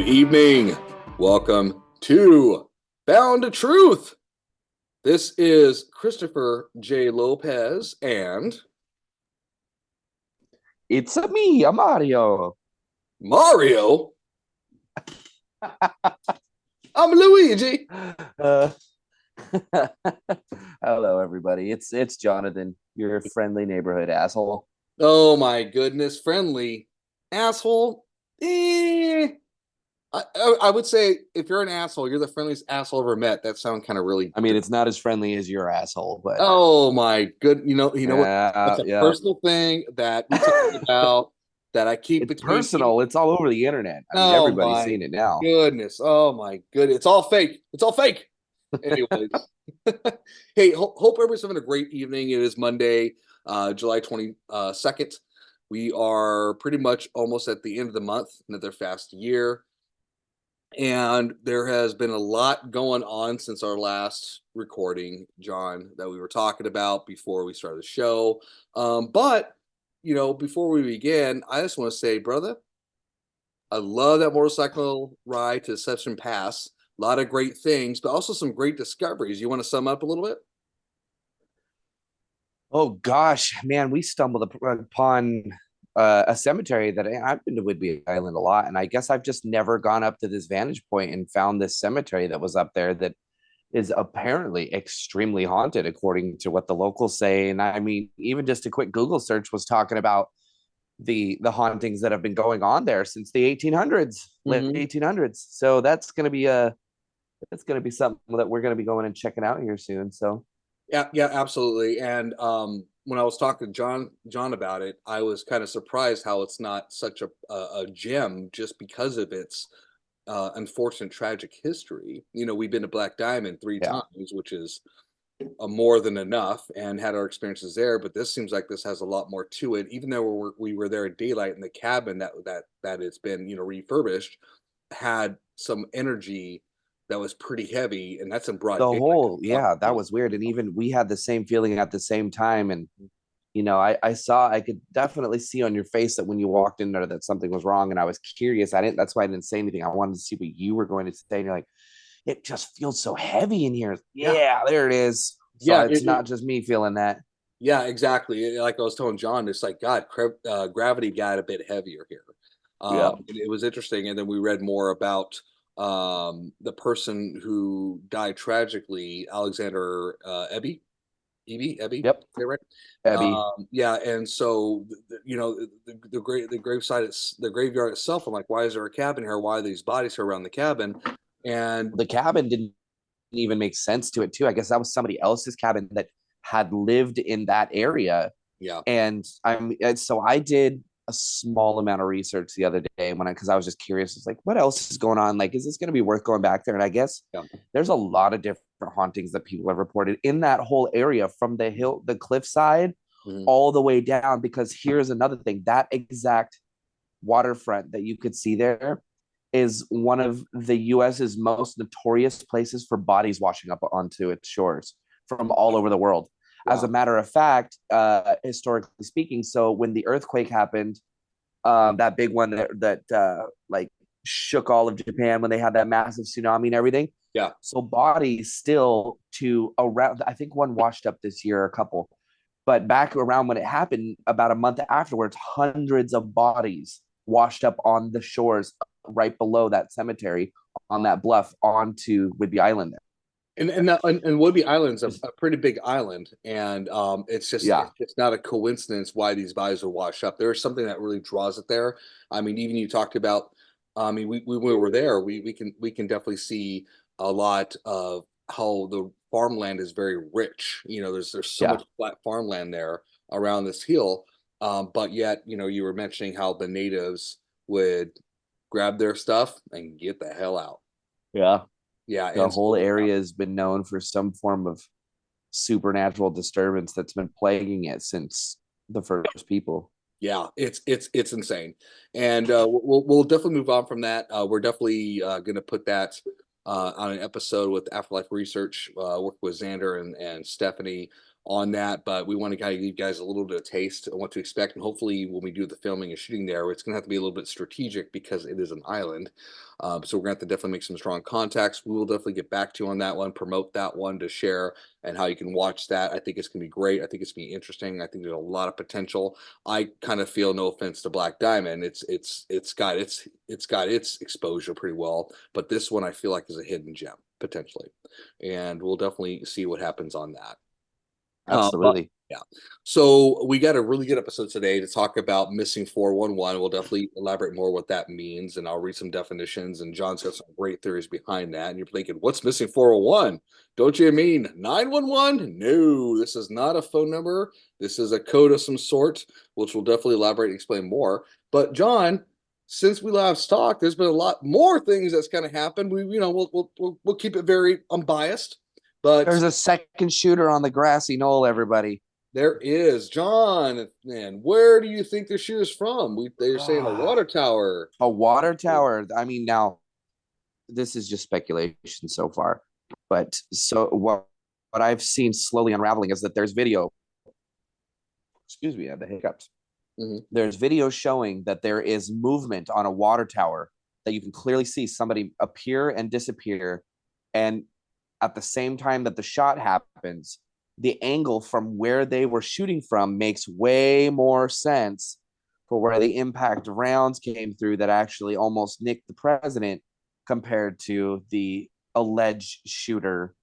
evening. Welcome to Bound to Truth. This is Christopher J. Lopez and It's a me, a Mario. Mario. I'm Luigi. Uh, Hello, everybody. It's Jonathan, your friendly neighborhood asshole. Oh my goodness, friendly asshole. Eh. I would say if you're an asshole, you're the friendliest asshole I've ever met. That sounds kind of really. I mean, it's not as friendly as your asshole, but Oh my good. You know what? That's yeah, a yeah. personal thing that we talk about that I keep It's between me. personal. It's all over the internet. I mean, Oh everybody's my seen it now. goodness. Oh my goodness. It's all fake. It's all fake. Anyways. Hey, hope everybody's having a great evening. It is Monday, July 22nd. We are pretty much almost at the end of the month, another fast year. And there has been a lot going on since our last recording, John, that we were talking about before we started the show. But before we begin, I just want to say, brother, I love that motorcycle ride to Deception Pass. A lot of great things, but also some great discoveries. You want to sum up a little bit? Oh gosh, man, we stumbled upon a cemetery that I've been to Whidbey Island a lot, and I guess I've just never gone up to this vantage point and found this cemetery that was up there that is apparently extremely haunted, according to what the locals say. And I mean, even just a quick Google search was talking about the hauntings that have been going on there since the 1800s, late Mm-hmm. 1800s. So that's gonna be something that we're gonna be going and checking out here soon. So Yeah, yeah, absolutely. And when I was talking to John about it, I was kind of surprised how it's not such a gem just because of its unfortunate tragic history. We've been to Black Diamond three yeah, times, which is more than enough, and had our experiences there. But this seems like this has a lot more to it. Even though we were there at daylight, in the cabin that it's been refurbished had some energy that was pretty heavy, and that's in broad the daylight. whole Talking yeah, that about. was weird. And even we had the same feeling at the same time. And I could definitely see on your face that when you walked in there that something was wrong. And I was curious. That's why I didn't say anything. I wanted to see what you were going to say. And you're like, it just feels so heavy in here. Yeah, Yeah, there it is. So yeah, it's not just me feeling that. yeah, exactly. Like I was telling John, it's like God, gravity got a bit heavier here. Yeah. It was interesting, and then we read more about the person who died tragically, Alexander Ebby, Yep. is that right? Abby. Yeah, and so the gravesite, the graveyard itself. I'm like, why is there a cabin here? Why are these bodies here around the cabin? And The cabin didn't even make sense to it too. I guess that was somebody else's cabin that had lived in that area. yeah, And so I did a small amount of research the other day because I was just curious. It's like, what else is going on? Like, is this going to be worth going back there? And I guess yeah, there's a lot of different hauntings that people have reported in that whole area from the cliffside mhm, all the way down. Because here's another thing: that exact waterfront that you could see there is one of the US's most notorious places for bodies washing up onto its shores from all over the world. As a wow, matter of fact, historically speaking, so when the earthquake happened, that big one that like shook all of Japan when they had that massive tsunami and everything. yeah. So bodies still to around, I think one washed up this year, a couple, but back around when it happened, about a month afterwards, hundreds of bodies washed up on the shores right below that cemetery on that bluff onto Whidbey Island. And Whidbey Island's a pretty big island, and Yeah, it's not a coincidence why these bodies are washed up. There's something that really draws it there. I mean, even you talked about. I mean, we when we were there, we can definitely see a lot of how the farmland is very rich. There's so yeah. much flat farmland there around this hill, but yet you were mentioning how the natives would grab their stuff and get the hell out. Yeah. Yeah, The and whole so. area has been known for some form of supernatural disturbance that's been plaguing it since the first people. Yeah, it's insane, and we'll definitely move on from that. We're definitely going to put that on an episode with Afterlife Research, work with Xander and Stephanie on that, but we want to kind of give you guys a little bit of taste of what to expect. And hopefully when we do the filming and shooting there, it's going to have to be a little bit strategic because it is an island. So we're going to have to definitely make some strong contacts. We will definitely get back to you on that one, promote that one to share and how you can watch that. I think it's going to be great. I think it's going to be interesting. I think there's a lot of potential. I kind of feel, no offense to Black Diamond, it's got its exposure pretty well, but this one I feel like is a hidden gem potentially, and we'll definitely see what happens on that. But Absolutely. yeah, so we got a really good episode today to talk about missing 411. We'll definitely elaborate more what that means, and I'll read some definitions. And John's got some great theories behind that. And you're thinking, what's missing 401? Don't you mean 911? No, this is not a phone number. This is a code of some sort, which we'll definitely elaborate and explain more. But John, since we last talked, there's been a lot more things that's kind of happened. We'll keep it very unbiased. But There's a second shooter on the grassy knoll, everybody. there is John. And where do you think the shoe is from? They're saying a water tower. A water tower. I mean, now this is just speculation so far, but so what I've seen slowly unraveling is that there's video. Excuse me, I have the hiccups. There's video showing that there is movement on a water tower that you can clearly see somebody appear and disappear, and at the same time that the shot happens, the angle from where they were shooting from makes way more sense for where the impact rounds came through that actually almost nicked the president compared to the alleged shooter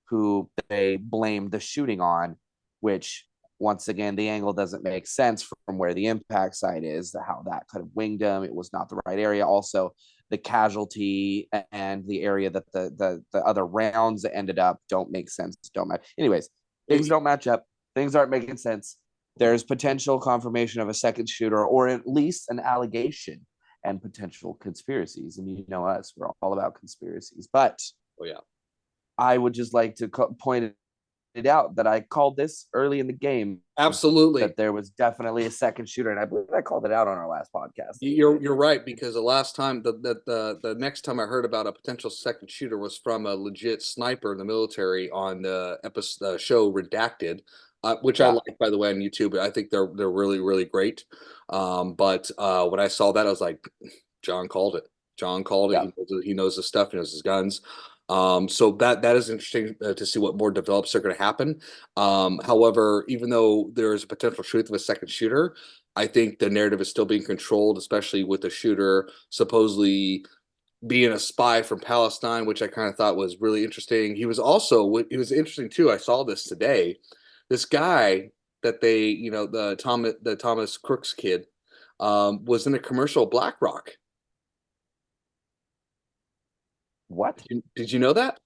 who they blamed the shooting on, which once again, the angle doesn't make sense from where the impact site is, how that could have winged him. It was not the right area. Also, the casualty and the area that the other rounds ended up don't make sense. Don't match. Anyways, things don't match up. Things aren't making sense. There's potential confirmation of a second shooter, or at least an allegation and potential conspiracies. And you know us, we're all about conspiracies. But oh yeah, I would just like to point it out that I called this early in the game. absolutely. That there was definitely a second shooter, and I believe I called it out on our last podcast. You're right, because the last time the next time I heard about a potential second shooter was from a legit sniper in the military on the episode show Redacted, which I like, by the way, on YouTube. I think they're really, really great. But when I saw that, I was like, John called it. John called it. He knows his stuff. He knows his guns. So that is interesting to see what more develops are going to happen. However, even though there is a potential truth of a second shooter, I think the narrative is still being controlled, especially with the shooter supposedly being a spy from Palestine, which I kind of thought was really interesting. He was interesting too. I saw this today. This guy that they, the Thomas Crooks kid, was in a commercial BlackRock. What? Did you know that?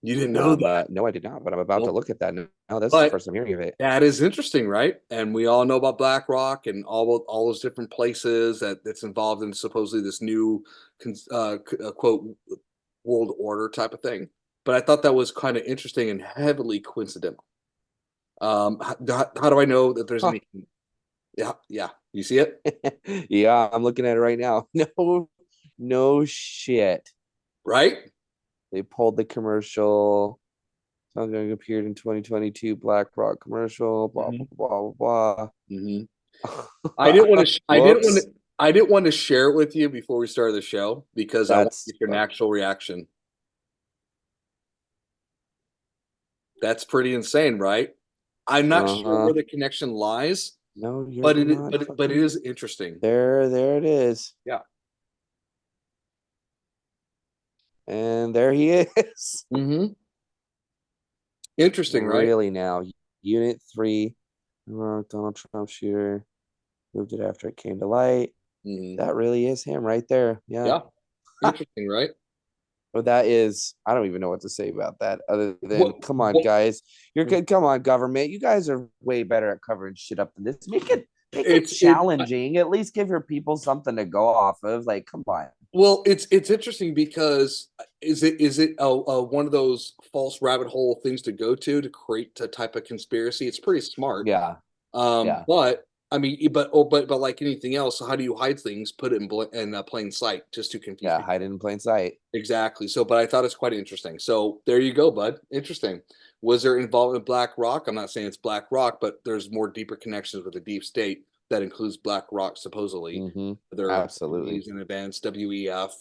You didn't know that? No, I did not, but I'm about to look at that now. That's But the first I'm hearing of it. that is interesting, right? And we all know about BlackRock and all those different places that's involved in supposedly this new quote world order type of thing. But I thought that was kind of interesting and heavily coincidental. How do I know that there's any? Yeah, you see it? Yeah, I'm looking at it right now. No shit. Right? They pulled the commercial. Something appeared in 2022 BlackRock commercial. Blah blah blah blah. I didn't want to share it with you before we started the show because I want to get your natural reaction. That's pretty insane, right? I'm not sure where the connection lies. No, but it is interesting. There it is. Yeah. And there he is. Interesting, right? Really now. Unit 3, Donald Trump shooter. Moved it after it came to light. That really is him right there. Yeah. Interesting, right? Well, that is, I don't even know what to say about that other than, come on, guys. You're good. Come on, government. You guys are way better at covering shit up than this. Make it challenging. At least give your people something to go off of. Like, come on. Well, it's interesting because is it one of those false rabbit hole things to go to create a type of conspiracy? It's pretty smart. Yeah. But I mean, but like anything else, how do you hide things? Put it in plain sight, just to confuse Yeah, people. hide it in plain sight. Exactly. So, but I thought it's quite interesting. So there you go, bud. Interesting. Was there involvement with Black Rock? I'm not saying it's Black Rock, but there's more deeper connections with the deep state that includes Black Rock, supposedly. Mm-hmm. Their Absolutely. in advance, WEF,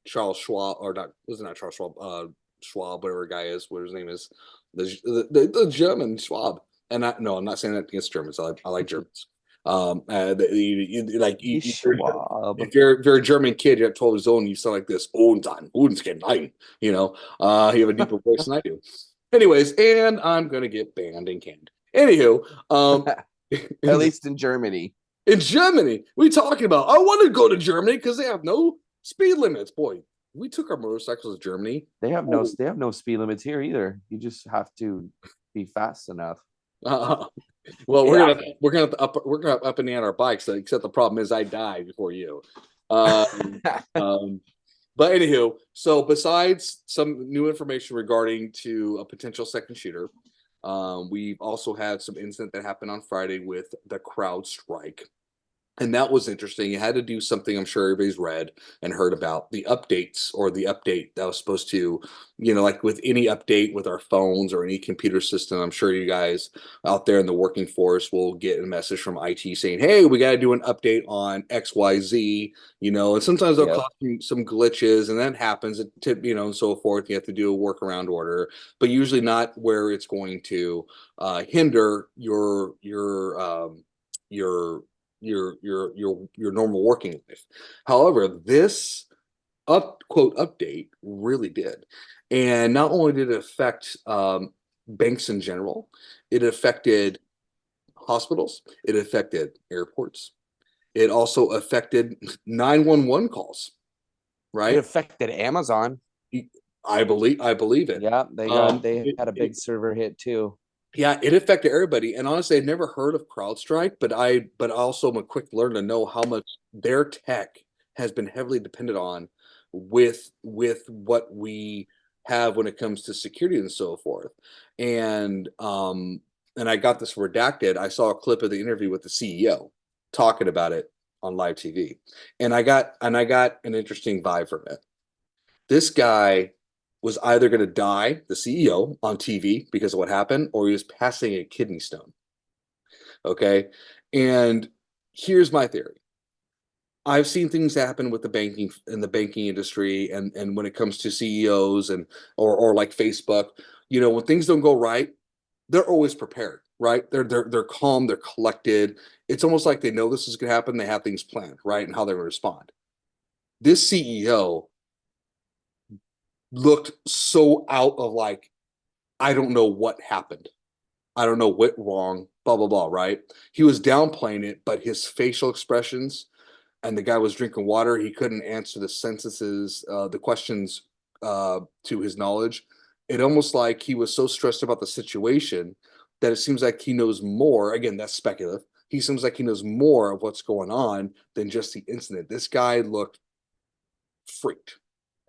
Charles Schwab, or not, was it not Charles Schwab? Schwab, whatever guy is, what his name is, the German Schwab. And no, I'm not saying that against Germans. I like Germans. Die Schwab. If you're a German kid, you're at 12 years old and you sound like this, und dann, uns gemein, you have a deeper voice than I do. Anyways, and I'm gonna get banned and canned. Anywho, At least in Germany. in Germany, we talking about. I want to go to Germany because they have no speed limits. Boy, we took our motorcycles to Germany. They have no speed limits here either. You just have to be fast enough. Well, we're gonna up and down our bikes. Except the problem is I die before you. But anywho, so besides some new information regarding to a potential second shooter, we've also had some incident that happened on Friday with the CrowdStrike. And that was interesting. It had to do something I'm sure everybody's read and heard about the updates or the update that was supposed to, like with any update with our phones or any computer system, I'm sure you guys out there in the working force will get a message from IT saying, hey, we got to do an update on XYZ, and sometimes they'll cause some glitches and that happens, and so forth. You have to do a workaround order, but usually not where it's going to hinder your normal working life. However, this update really did, and not only did it affect banks in general, it affected hospitals, it affected airports, it also affected 911 calls. Right, it affected Amazon. I believe it. Yeah, they had a big server hit too. Yeah, it affected everybody. And honestly, I'd never heard of CrowdStrike, but also am a quick learner to know how much their tech has been heavily dependent on with what we have when it comes to security and so forth. And I got this redacted. I saw a clip of the interview with the CEO talking about it on live TV. And I got an interesting vibe from it. This guy was either going to die, the CEO, on TV because of what happened, or he was passing a kidney stone. Okay. And here's my theory. I've seen things happen with the banking industry and when it comes to CEOs or like Facebook, when things don't go right, they're always prepared, right? They're calm, they're collected. It's almost like they know this is going to happen. They have things planned, right? And how they're going to respond. This CEO looked so out of like, I don't know what happened. I don't know what wrong, blah, blah, blah, right? He was downplaying it, but his facial expressions and the guy was drinking water. He couldn't answer the questions to his knowledge. It almost like he was so stressed about the situation that it seems like he knows more. Again, that's speculative. He seems like he knows more of what's going on than just the incident. This guy looked freaked.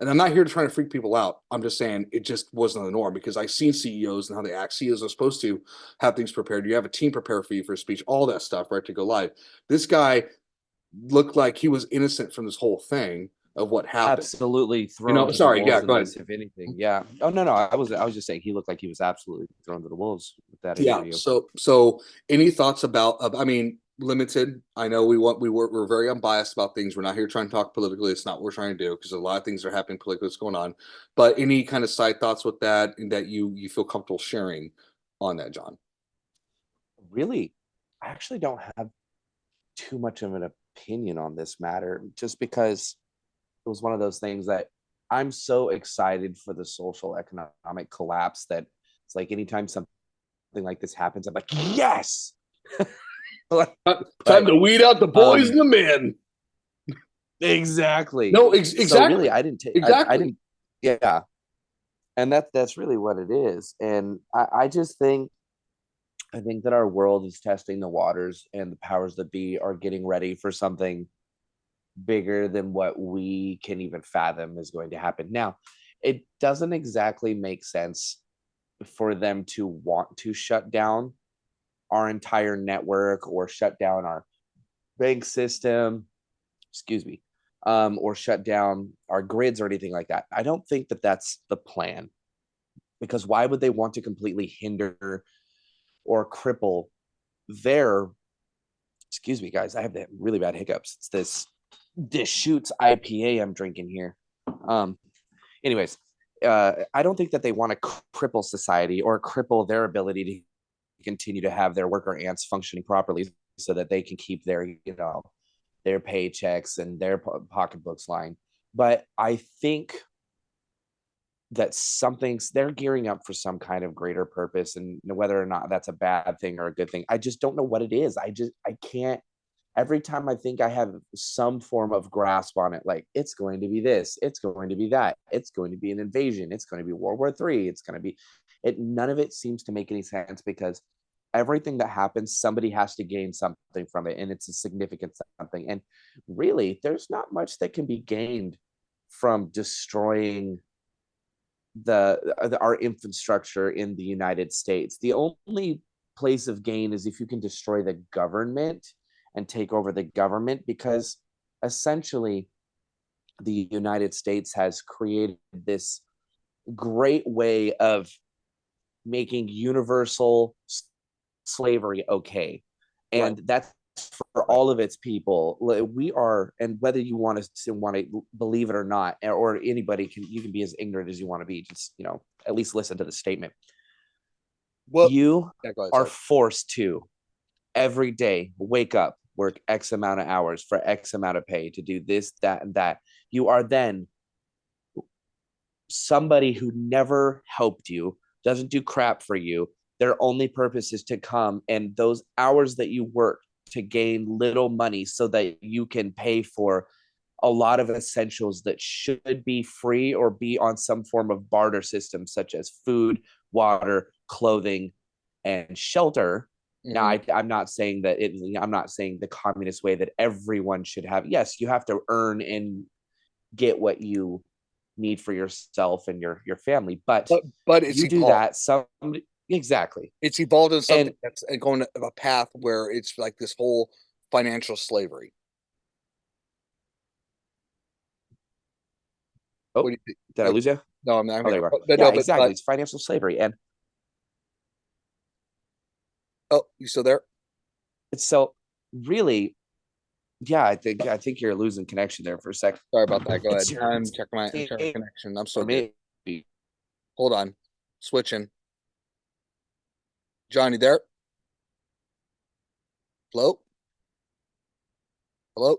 And I'm not here to try to freak people out. I'm just saying it just wasn't the norm because I've seen CEOs and how they act. CEOs are supposed to have things prepared. You have a team prepare for you for a speech, all that stuff, right, to go live. This guy looked like he was innocent from this whole thing of what happened. Absolutely thrown. Sorry, yeah, go ahead. If anything, yeah. Oh no, I was just saying he looked like he was absolutely thrown to the wolves with that interview. Yeah. So any thoughts about? I mean, limited. I know we're very unbiased about things. We're not here trying to talk politically. It's not what we're trying to do because a lot of things are happening politically that's going on. But any kind of side thoughts with that and that you feel comfortable sharing on that, John? Really, I actually don't have too much of an opinion on this matter, just because it was one of those things that I'm so excited for the social economic collapse that it's like anytime something like this happens, I'm like, yes. Time to weed out the boys and the men. Exactly. No, exactly. So really, I didn't take. Exactly. I didn't. Yeah, and that's really what it is. And I just think, I think that our world is testing the waters, and the powers that be are getting ready for something bigger than what we can even fathom is going to happen. Now, it doesn't exactly make sense for them to want to shut down our entire network or shut down our bank system, excuse me, or shut down our grids or anything like that. I don't think that that's the plan, because why would they want to completely hinder or cripple their, excuse me, guys, I have really bad hiccups. It's this Deschutes IPA I'm drinking here. Anyways, I don't think that they want to cripple society or cripple their ability to continue to have their worker ants functioning properly so that they can keep their, their paychecks and their pocketbooks line. But I think that they're gearing up for some kind of greater purpose, and whether or not that's a bad thing or a good thing, I just don't know what it is. I can't. Every time I think I have some form of grasp on it, like it's going to be this, it's going to be that, it's going to be an invasion, it's going to be World War III, it's going to be it. None of it seems to make any sense, because everything that happens, somebody has to gain something from it, and it's a significant something. And really, there's not much that can be gained from destroying our infrastructure in the United States. The only place of gain is if you can destroy the government and take over the government, because essentially the United States has created this great way of making universal slavery okay. And Right. that's for all of its people. We are, and whether you want to believe it or not, or anybody can, you can be as ignorant as you want to be, just, at least listen to the statement. Well, You yeah, go ahead, are sorry. forced to every day wake up, work X amount of hours for X amount of pay to do this, that, and that. You are then somebody who never helped you, doesn't do crap for you. Their only purpose is to come, and those hours that you work to gain little money so that you can pay for a lot of essentials that should be free or be on some form of barter system, such as food, water, clothing, and shelter. Now, I'm not saying that I'm not saying the communist way that everyone should have. Yes, you have to earn and get what you need for yourself and your family, but but it's you do evolved. that exactly. It's evolved in something And that's going a path where it's like this whole financial slavery. What oh, do you think? did I lose you? No, I'm Oh, there here. you are. But Yeah, no, exactly. It's financial slavery. And oh, you still there? it's so really, yeah, I think you're losing connection there for a second. Sorry about that. Go ahead. It's your I'm checking my connection. I'm so good. maybe. Hold on. Switching. Johnny there? Hello? Hello?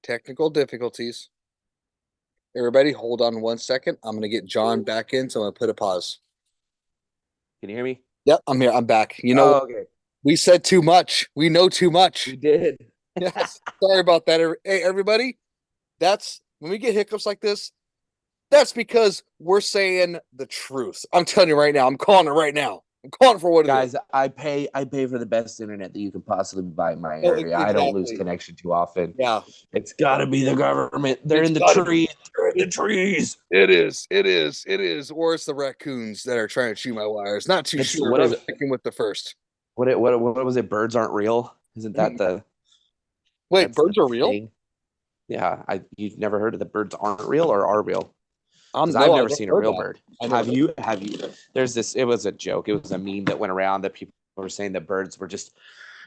Technical difficulties. Everybody, hold on 1 second. I'm gonna get John back in, so I'm gonna put a pause. Can you hear me? Yep, I'm here. I'm back. Oh, okay. We said too much. We know too much. We did. Yes. Sorry about that. Hey, everybody. That's when we get hiccups like this. That's because we're saying the truth. I'm telling you right now. I'm calling it right now. I'm calling for what it is. Guys, I pay for the best internet that you can possibly buy in my Oh, area. I don't lose exactly. connection too often. Yeah. It's got to be the government. They're It's in the gotta be. trees. They're in the trees. It is. It is. It is. Or it's the raccoons that are trying to chew my wires. Not too It's sure. what I is was it? sticking with the first. What was it? Birds aren't real. Isn't that Wait, that's the birds are real? thing? Yeah, you've never heard of the birds aren't real or are real? Because I've No, I never never seen a heard real that. bird. I never Have you? Have you? There's this. It was a joke. It was a meme that went around that people were saying that birds were just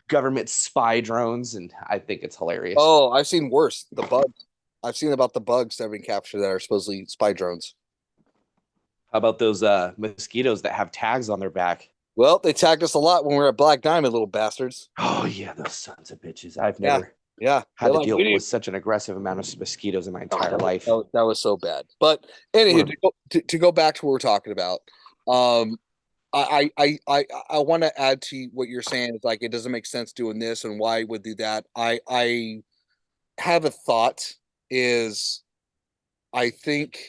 government spy drones, and I think it's hilarious. Oh, I've seen worse. The bugs. I've seen about the bugs that have been captured that are supposedly spy drones. How about those mosquitoes that have tags on their back? Well, they tagged us a lot when we were at Black Diamond, little bastards. Oh yeah, those sons of bitches. I've Yeah. never Yeah. had to deal with such an aggressive amount of mosquitoes in my entire life. That was so bad. But anywho, to go back to what we're talking about, um, I want to add to what you're saying. It's like it doesn't make sense doing this, and why would do that. I have a thought. Is I think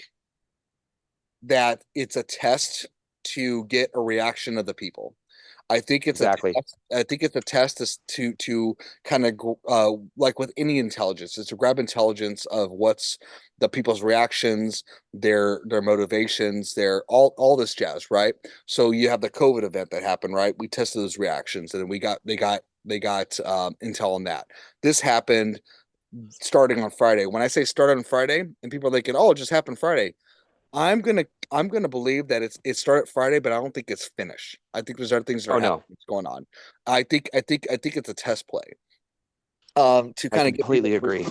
that it's a test to get a reaction of the people. I think it's a Exactly. test. I think it's a test to kind of like with any intelligence, is to grab intelligence of what's the people's reactions, their motivations, their all this jazz, right? So you have the COVID event that happened, right? We tested those reactions, and then they got intel on that. This happened starting on Friday. When I say start on Friday, and people are thinking, "Oh, it just happened Friday," I'm gonna believe that it started Friday, but I don't think it's finished. I think there's other things that are Oh happening no, going on. I think it's a test play. To I kind of get people completely agree.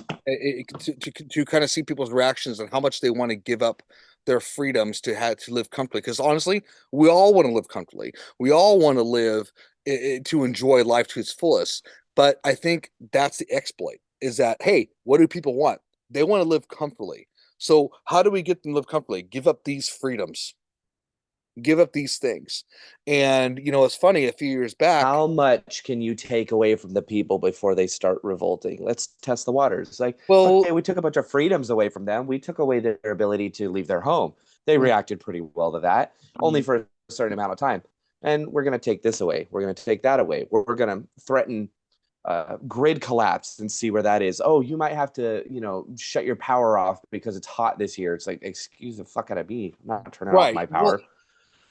to kind of see people's reactions and how much they want to give up their freedoms to have to live comfortably. Because honestly, we all want to live comfortably. We all want to live to enjoy life to its fullest. But I think that's the exploit, is that, hey, what do people want? They want to live comfortably. So how do we get them to live comfortably? Give up these freedoms, give up these things. And it's funny, a few years back. How much can you take away from the people before they start revolting? Let's test the waters. It's like, Well, okay, we took a bunch of freedoms away from them. We took away their ability to leave their home. They mm, reacted pretty well to that, only mm, for a certain amount of time. And we're going to take this away. We're going to take that away. We're going to threaten grid collapse and see where that is. Oh, you might have to, shut your power off because it's hot this year. It's like, excuse the fuck out of me. I'm not turning off right. my Well, power.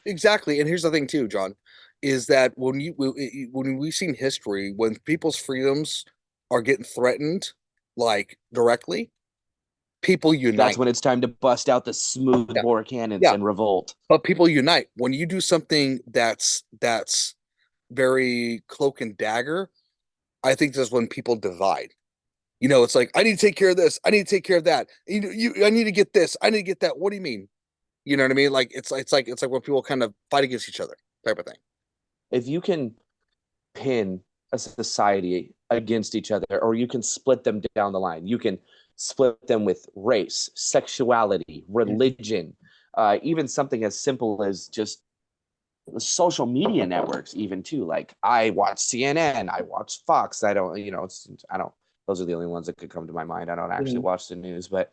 exactly. And here's the thing too, John, is that when we've seen history, when people's freedoms are getting threatened, like directly, people That's unite. when it's time to bust out the smooth Yeah. bore cannons Yeah. and revolt. But people unite. When you do something that's very cloak and dagger, I think that's when people divide. It's like, I need to take care of this. I need to take care of that. I need to get this. I need to get that. What do you mean? You know what I mean? Like it's like when people kind of fight against each other, type of thing. If you can pin a society against each other, or you can split them down the line, you can split them with race, sexuality, religion, even something as simple as just social media networks, even too. Like I watch CNN, I watch Fox. I don't, I don't. Those are the only ones that could come to my mind. I don't actually Mhm. watch the news, but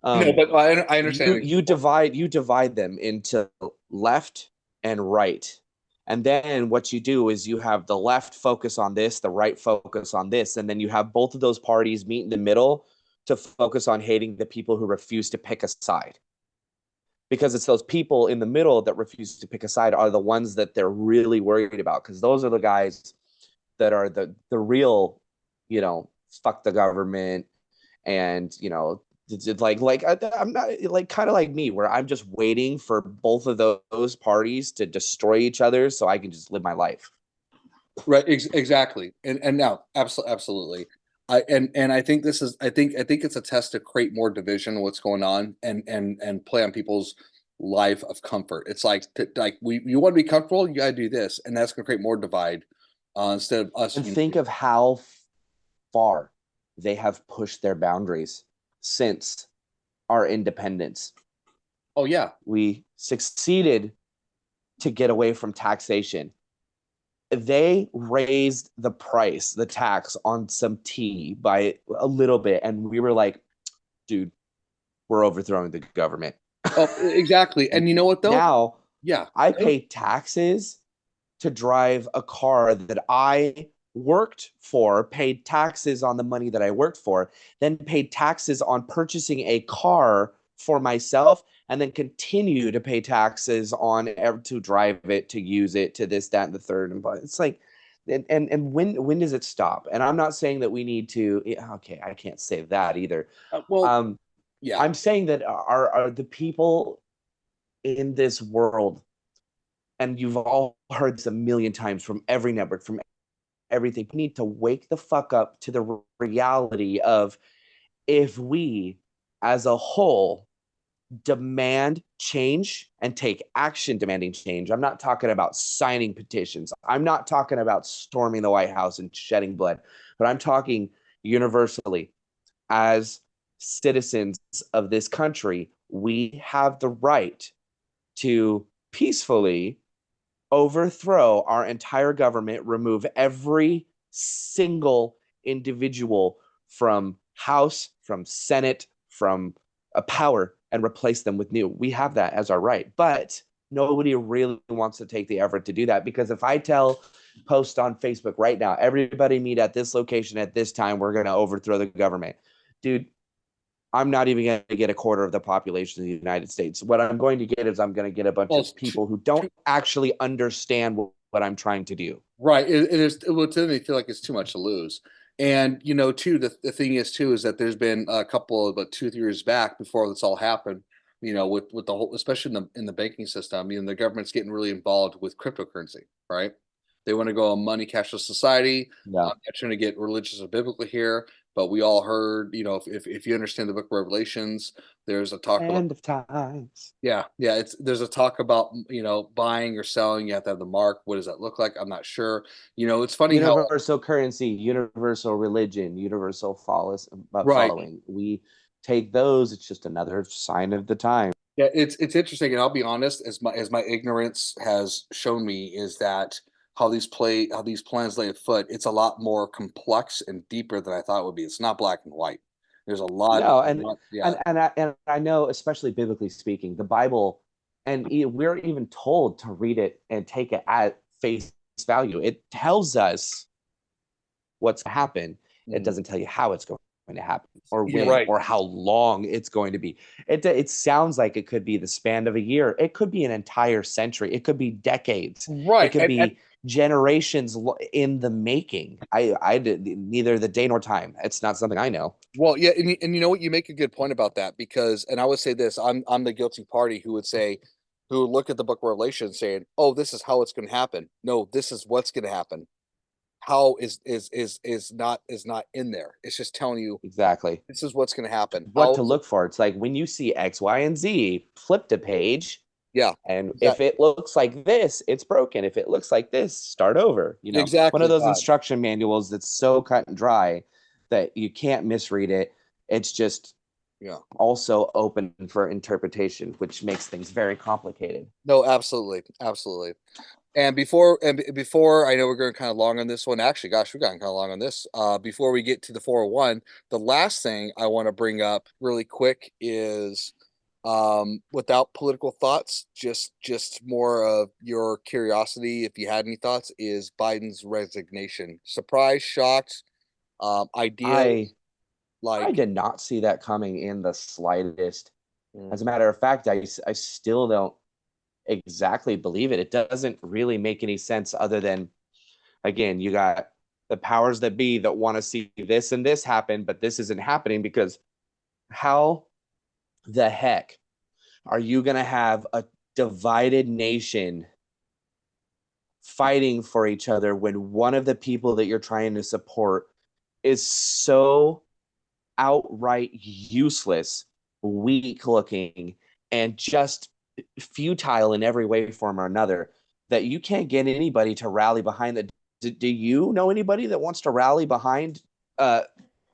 No, um, but I you understand. you divide them into left and right, and then what you do is you have the left focus on this, the right focus on this, and then you have both of those parties meet in the middle to focus on hating the people who refuse to pick a side, because it's those people in the middle that refuse to pick a side are the ones that they're really worried about, because those are the guys that are the real, fuck the government. And it's like I'm not like kind of like me, where I'm just waiting for both of those parties to destroy each other so I can just live my life. Right, exactly. And now, absolutely. And I think this is I think it's a test to create more division, what's going on, and play on people's life of comfort. It's like we you want to be comfortable, you gotta do this, and that's gonna create more divide, instead of us And think unity. of how far they have pushed their boundaries since our independence. Oh yeah. We succeeded to get away from taxation. They raised the price, the tax on some tea by a little bit. And we were like, dude, we're overthrowing the government. Oh, exactly. And you know what though? Now Yeah. I pay taxes to drive a car that I worked for, paid taxes on the money that I worked for, then paid taxes on purchasing a car for myself, and then continue to pay taxes on to drive it, to use it, to this, that, and the third. And but it's like, and when does it stop? And I'm not saying that we need to. Okay, I can't say that either. Well, Um, yeah. I'm saying that are the people in this world, and you've all heard this a million times from every network, from everything. We need to wake the fuck up to the reality of, if we as a whole demand change and take action demanding change. I'm not talking about signing petitions. I'm not talking about storming the White House and shedding blood, but I'm talking universally as citizens of this country. We have the right to peacefully overthrow our entire government, remove every single individual from House, from Senate, from a power, and replace them with new. We have that as our right. But nobody really wants to take the effort to do that, because if I post on Facebook right now, everybody meet at this location at this time, we're going to overthrow the government. Dude, I'm not even going to get a quarter of the population of the United States. What I'm going to get is I'm going to get a bunch Well, of people who don't actually understand what I'm trying to do. right. It will tend to feel like it's too much to lose. And, too, the thing is, too, is that there's been a couple of, about 2 3 years back before this all happened, with the whole, especially in the banking system, the government's getting really involved with cryptocurrency, right? They want to go on money cashless society. Yeah. I'm not trying to get religious or biblical here, but we all heard, if you understand the book of Revelations, there's a talk about, End of times. yeah, there's a talk about, buying or selling. You have to have the mark. What does that look like? I'm not sure. It's funny how, Universal currency, universal religion, universal right. following. We take those. It's just another sign of the time. Yeah, it's interesting, and I'll be honest, as my ignorance has shown me, is that how these plans lay afoot, it's a lot more complex and deeper than I thought it would be. It's not black and white. There's a No, yeah, and I know, especially biblically speaking, the Bible, and we're even told to read it and take it at face value. It tells us what's going to happen. It doesn't tell you how it's going to happen, or you're when, right, or how long it's going to be. It sounds like it could be the span of a year. It could be an entire century. It could be decades. It right, could and be generations in the making. I did neither the day nor time. It's not something I know. well, yeah, and you know what, you make a good point about that, because, and I would say this, I'm the guilty party who would look at the book of Revelation saying, oh, this is how it's going to happen. No, this is what's going to happen. How is not in there. It's just telling you Exactly this is what's going to happen. what to look for. It's like when you see X, Y, and Z, flip the page. Yeah, And if exactly, it looks like this, it's broken. If it looks like this, start over. One of exactly, those God. instruction manuals that's so cut and dry that you can't misread it. It's just Yeah, also open for interpretation, which makes things very complicated. no, absolutely, absolutely. And before I know we're going kind of long on this one. Actually, gosh, we're going kind of long on this. Before we get to the 401, the last thing I want to bring up really quick is, without political thoughts, just more of your curiosity, if you had any thoughts, is Biden's resignation. Surprise, shocked, idea, I I like, did not see that coming in the slightest. mm, As a matter of fact, I still don't exactly believe it. It doesn't really make any sense other than, again, you got the powers that be that want to see this and this happen, but this isn't happening because how the heck are you going to have a divided nation fighting for each other when one of the people that you're trying to support is so outright useless, weak looking, and just futile in every way, form, or another, that you can't get anybody to rally behind the. Do you know anybody that wants to rally behind uh,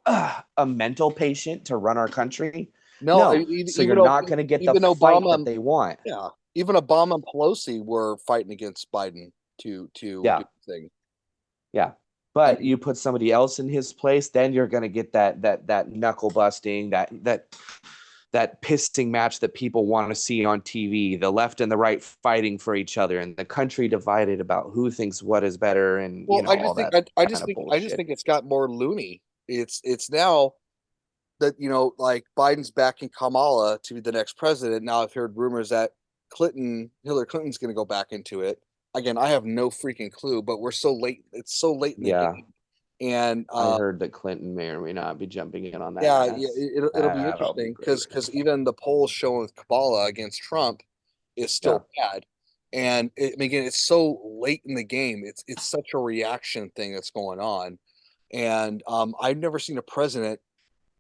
a mental patient to run our country? no, No. So you're even not going to get the even fight that Obama, they want. yeah, even Obama and Pelosi were fighting against Biden to do Yeah. the thing. Yeah. I But mean, you put somebody else in his place, then you're going to get that knuckle busting, that pissing match that people want to see on TV, the left and the right fighting for each other, and the country divided about who thinks what is better, and well, I all just think that I kind just of think I just bullshit. think it's got more loony. It's now that, like, Biden's backing Kamala to be the next president. Now I've heard rumors that Hillary Clinton's going to go back into it. Again, I have no freaking clue, but we're so late. It's so late in the Yeah, game, and I heard that Clinton may or may not be jumping in on that yeah, yeah, mess. it'll be That'll be interesting, great. because even the polls showing Kamala against Trump is Yeah, still bad. And I mean, again, it's so late in the game. It's such a reaction thing that's going on, and I've never seen a president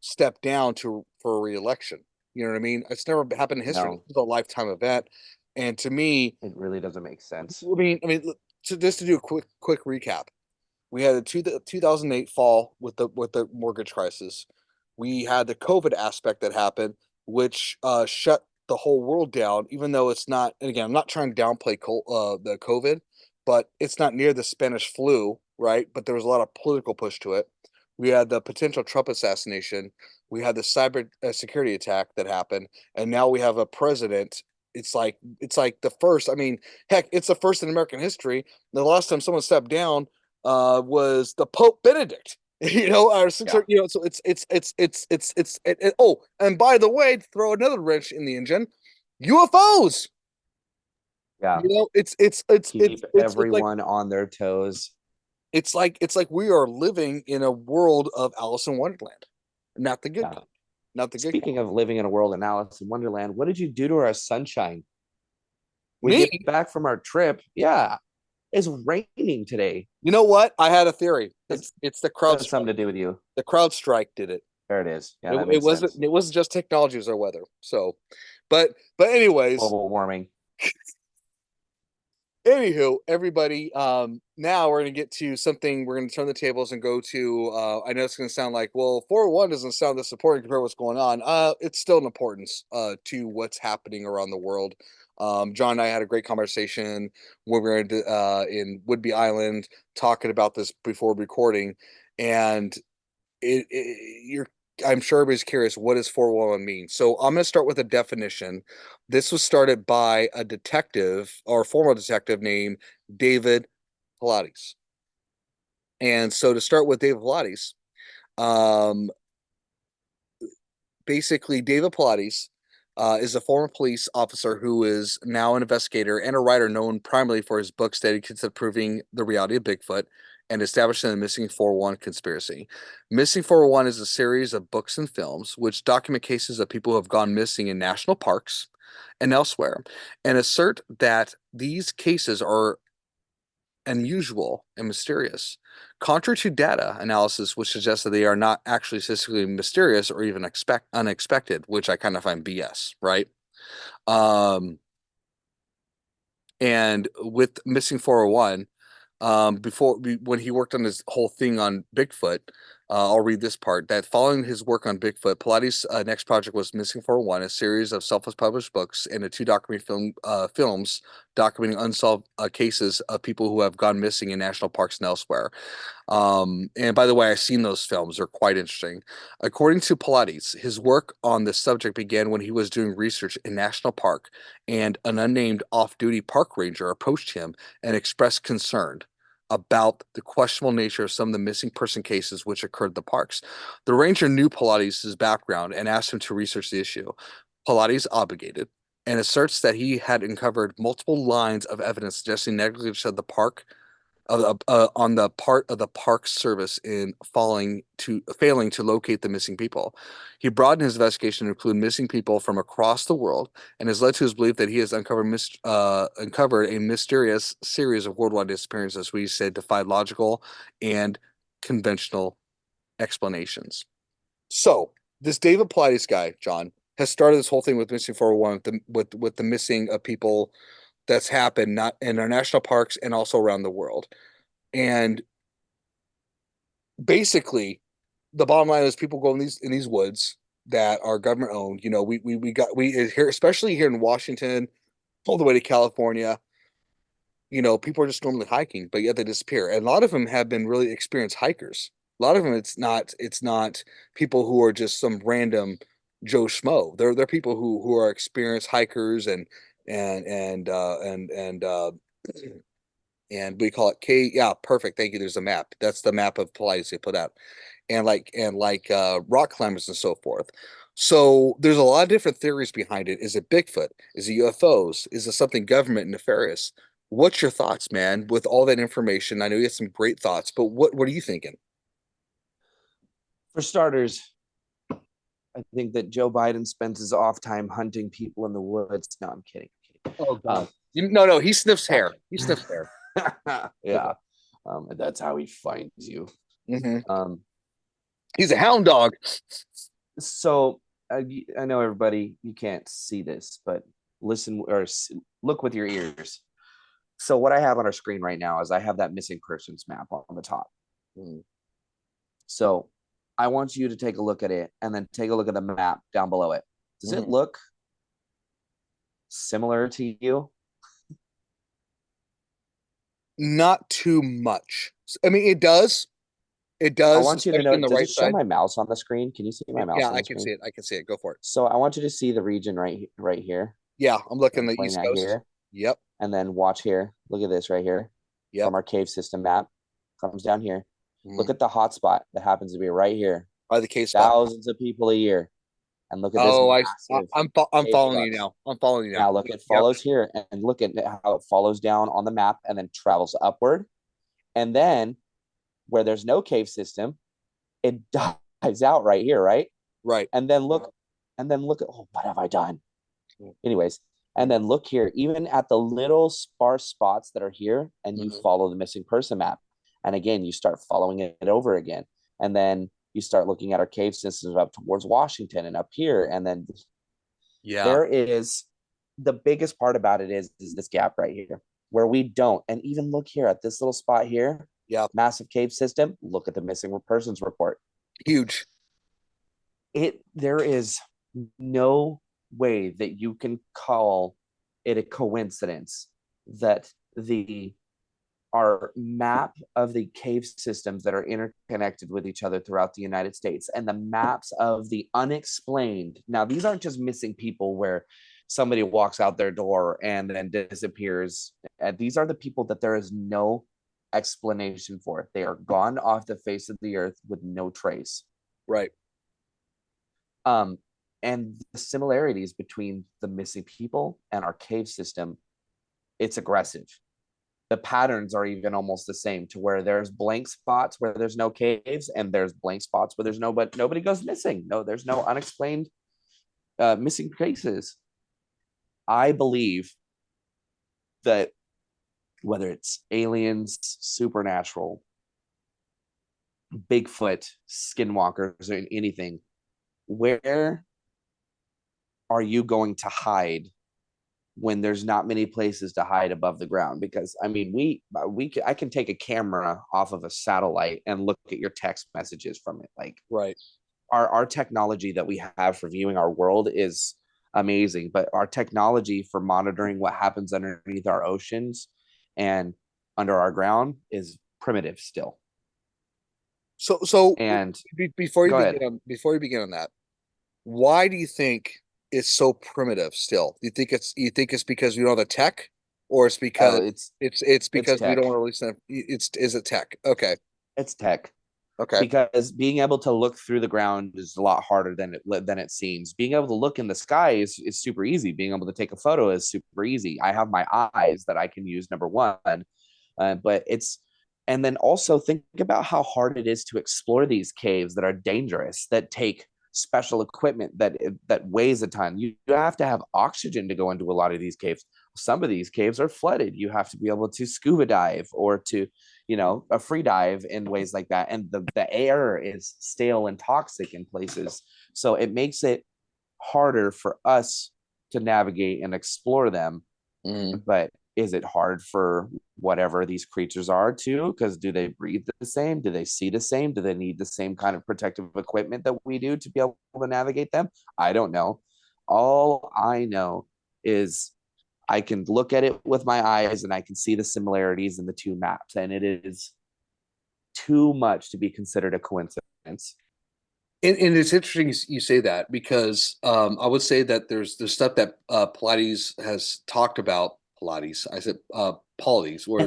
step down for a reelection. You know what I mean? It's never happened in history. no, It's a lifetime event, and to me, it really doesn't make sense. look, just to do a quick recap, we had the 2008 fall with the mortgage crisis. We had the COVID aspect that happened, which shut the whole world down. Even though it's not, and again, I'm not trying to downplay the COVID, but it's not near the Spanish flu, right? But there was a lot of political push to it. We had the potential Trump assassination. We had the cyber security attack that happened, and now we have a president it's like the first. I mean, heck, it's the first in American history. The last time someone stepped down was the Pope Benedict. You know, or six, Yeah. you know, so oh, and by the way, to throw another wrench in the engine, UFOs. Yeah. You know, Keep it's like everyone on their toes. it's like we are living in a world of Alice in Wonderland, not the good Yeah. kind, not the good kind. Speaking of living in a world in Alice in Wonderland, what did you do to our sunshine? We Me, get back from our trip. Yeah, it's raining today. you know what? I had a theory. That's It's the crowd has something strike. to do with you. The crowd strike did it. There it is. Yeah, It, that it makes wasn't sense. it wasn't just technology, it was our weather. So, but anyways, Global warming. anywho, everybody, now we're gonna get to something. We're gonna turn the tables and go to. I know it's gonna sound like, well, 401 doesn't sound this important compared to what's going on. It's still an importance to what's happening around the world. John and I had a great conversation when we were in Woodby Island talking about this before recording, and you're I'm sure everybody's curious, what does 411 mean? So I'm going to start with a definition. This was started by a detective or former detective named David Pilates. And so to start with David Pilates, um, basically David Pilates is a former police officer who is now an investigator and a writer known primarily for his books dedicated to proving the reality of Bigfoot and establishing the Missing 401 conspiracy. Missing 401 is a series of books and films which document cases of people who have gone missing in national parks and elsewhere and assert that these cases are unusual and mysterious, contrary to data analysis, which suggests that they are not actually statistically mysterious or even unexpected, which I kind of find BS, right? Um, and with Missing 401, when he worked on his whole thing on Bigfoot, I'll read this part. That following his work on Bigfoot, Pilates' next project was Missing 401, a series of self-published books and two documentary films documenting unsolved cases of people who have gone missing in national parks and elsewhere. And by the way, I've seen those films; they're quite interesting. According to Pilates, his work on this subject began when he was doing research in national park, and an unnamed off-duty park ranger approached him and expressed concern about the questionable nature of some of the missing person cases which occurred at the parks. The ranger knew Pilates' background and asked him to research the issue. Pilates obligated and asserts that he had uncovered multiple lines of evidence suggesting negligence of the park on the part of the Park Service in failing to locate the missing people. He broadened his investigation to include missing people from across the world and has led to his belief that he has uncovered a mysterious series of worldwide disappearances, we said defied logical and conventional explanations. So this David Pilates guy, John, has started this whole thing with Missing 401 with the missing of people that's happened not in our national parks and also around the world. And basically, the bottom line is people go in these woods that are government owned. You know, we here, especially here in Washington, all the way to California. You know, people are just normally hiking, but yet they disappear. And a lot of them have been really experienced hikers. A lot of them, it's not people who are just some random Joe Schmo. They're people who are experienced hikers and and uh and and uh and we call it K. Yeah, perfect. Thank you. There's a map. That's the map of Pilates they put out, and like rock climbers and so forth. So there's a lot of different theories behind it. Is it Bigfoot? Is it UFOs? Is it something government nefarious? What's your thoughts, man? With all that information, I know you have some great thoughts, but what are you thinking? For starters, I think that Joe Biden spends his off time hunting people in the woods. No, I'm kidding. Oh God. No, he sniffs hair. He Yeah. sniffs hair. Yeah. And that's how he finds you. Hmm. Um, He's a hound dog. so I know everybody, you can't see this, but listen or look with your ears. So what I have on our screen right now is I have that missing persons map on the top. Mm. So I want you to take a look at it and then take a look at the map down below it. Does it look similar to you? Not too much. I mean, it does. It I does, want you to especially know, in the does right it show side. my mouse on the screen? Can you see my mouse Yeah, on I the can see screen? it. I can see it. Go for it. So I want you to see the region right here. Yeah, I'm looking at the Playing East that Coast. here. Yep. And then watch here. Look at this right here Yep. from our cave system map. Comes down here. Look Mhm. at the hotspot that happens to be right here. By the K spot. Thousands of people a year. And look at this Oh, massive I'm cave following you crust. now. I'm following you Now now. look, it Yep. follows here and look at how it follows down on the map and then travels upward. And then where there's no cave system, it dies out right here, right? Right. And then look at, oh, what have I done? Anyways, and then look here, even at the little sparse spots that are here, and you Mhm. follow the missing person map. And again, you start following it over again. And then you start looking at our cave systems up towards Washington and up here. And then Yeah. there is the biggest part about it is this gap right here where we don't. And even look here at this little spot here, Yeah. massive cave system. Look at the missing persons report. Huge. There is no way that you can call it a coincidence that the our map of the cave systems that are interconnected with each other throughout the United States and the maps of the unexplained. Now, these aren't just missing people where somebody walks out their door and then disappears. These are the people that there is no explanation for. They are gone off the face of the earth with no trace. Right. Um, and the similarities between the missing people and our cave system, it's aggressive. The patterns are even almost the same to where there's blank spots where there's no caves and there's blank spots where there's no, but nobody goes missing. No, there's no unexplained missing cases. I believe that whether it's aliens, supernatural, Bigfoot, skinwalkers, or anything, where are you going to hide when there's not many places to hide above the ground? Because I mean, I can take a camera off of a satellite and look at your text messages from it. Like Right. our technology that we have for viewing our world is amazing, but our technology for monitoring what happens underneath our oceans and under our ground is primitive still. So And before you go ahead. begin on that, why do you think it's so primitive still? You think it's because we don't have the tech, or it's Oh, because it's it's because we don't tech. want to release them? It's is it tech? Okay. It's tech. Okay. Because being able to look through the ground is a lot harder than it seems. Being able to look in the sky is super easy. Being able to take a photo is super easy. I have my eyes that I can use, number one, but it's and then also think about how hard it is to explore these caves that are dangerous, that take special equipment that weighs a ton. You have to have oxygen to go into a lot of these caves. Some of these caves are flooded. You have to be able to scuba dive or to a free dive in ways like that. And the air is stale and toxic in places. So it makes it harder for us to navigate and explore them. Mhm. But is it hard for whatever these creatures are too? Because do they breathe the same? Do they see the same? Do they need the same kind of protective equipment that we do to be able to navigate them? I don't know. All I know is I can look at it with my eyes and I can see the similarities in the two maps, and it is too much to be considered a coincidence. And it's interesting you say that because I would say that there's stuff that Pilates has talked about. Pilates, I said Pilates, or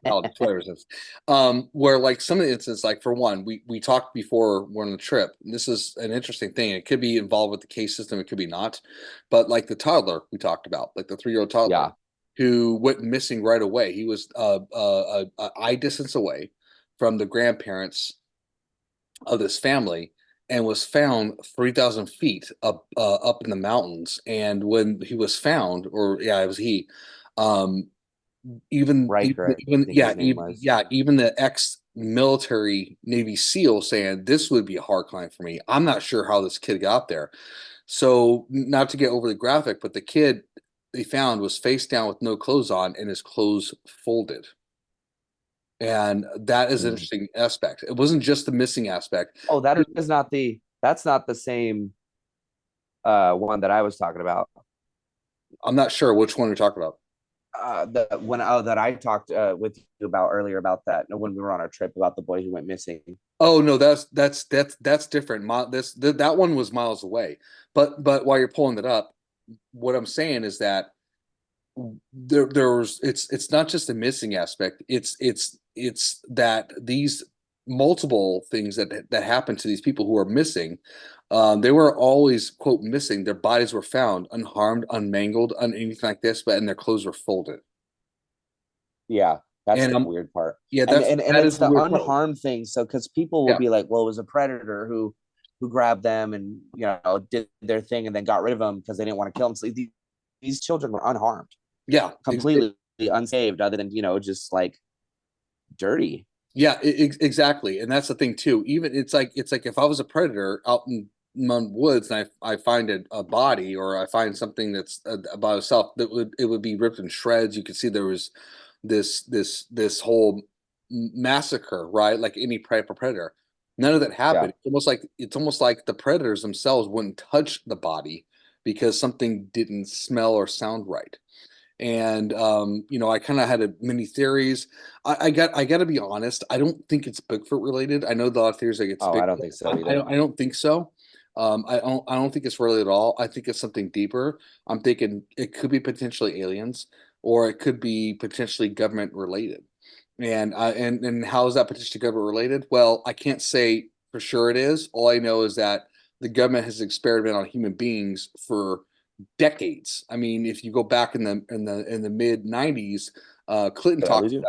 Pilates, whatever it is. Where like some of the instances, like for one, we talked before we're on the trip. And this is an interesting thing. It could be involved with the case system, it could be not. But like the toddler we talked about, like the 3-year-old toddler Yeah, who went missing right away. He was a eye distance away from the grandparents of this family and was found 3,000 feet up in the mountains. And when he was found, or yeah, it was he, um, Riker, I think his name was. even the ex-military Navy SEAL saying this would be a hard climb for me. I'm not sure how this kid got there. So not to get overly graphic, but the kid they found was face down with no clothes on and his clothes folded. And that is an Mm. interesting aspect. It wasn't just the missing aspect. Oh, that's not the same one that I was talking about. I'm not sure which one you're talking about. The when that I talked with you about earlier about that when we were on our trip about the boy who went missing. Oh no, that's different. That one was miles away. But while you're pulling it up, what I'm saying is that there's it's not just a missing aspect. It's that these multiple things that happen to these people who are missing, they were always quote missing. Their bodies were found unharmed, unmangled, anything like this, but and their clothes were folded. Yeah, that's And the weird part. yeah, And that it's is the the weird part. unharmed thing. So because people will Yeah, be like, well, it was a predator who grabbed them and did their thing and then got rid of them because they didn't want to kill them. So these children were unharmed, yeah, completely unsaved, other than just like dirty. yeah, exactly. And that's the thing too. Even it's like if I was a predator out in woods and I find a body or I find something that's about itself, it would be ripped in shreds. You could see there was this whole massacre, right? Like any prey for predator. None of that Yeah, happened. It's almost like the predators themselves wouldn't touch the body because something didn't smell or sound right. And I kind of had many theories. I got to be honest. I don't think it's Bigfoot related. I know a lot of theories like it's oh, I Bigfoot. don't think so I either. don't think so. I don't think it's related at all. I think it's something deeper. I'm thinking it could be potentially aliens, or it could be potentially government related. And how is that potentially government related? Well, I can't say for sure it is. All I know is that the government has experimented on human beings for decades. I mean, if you go back in the mid '90s, Clinton Did I lose you?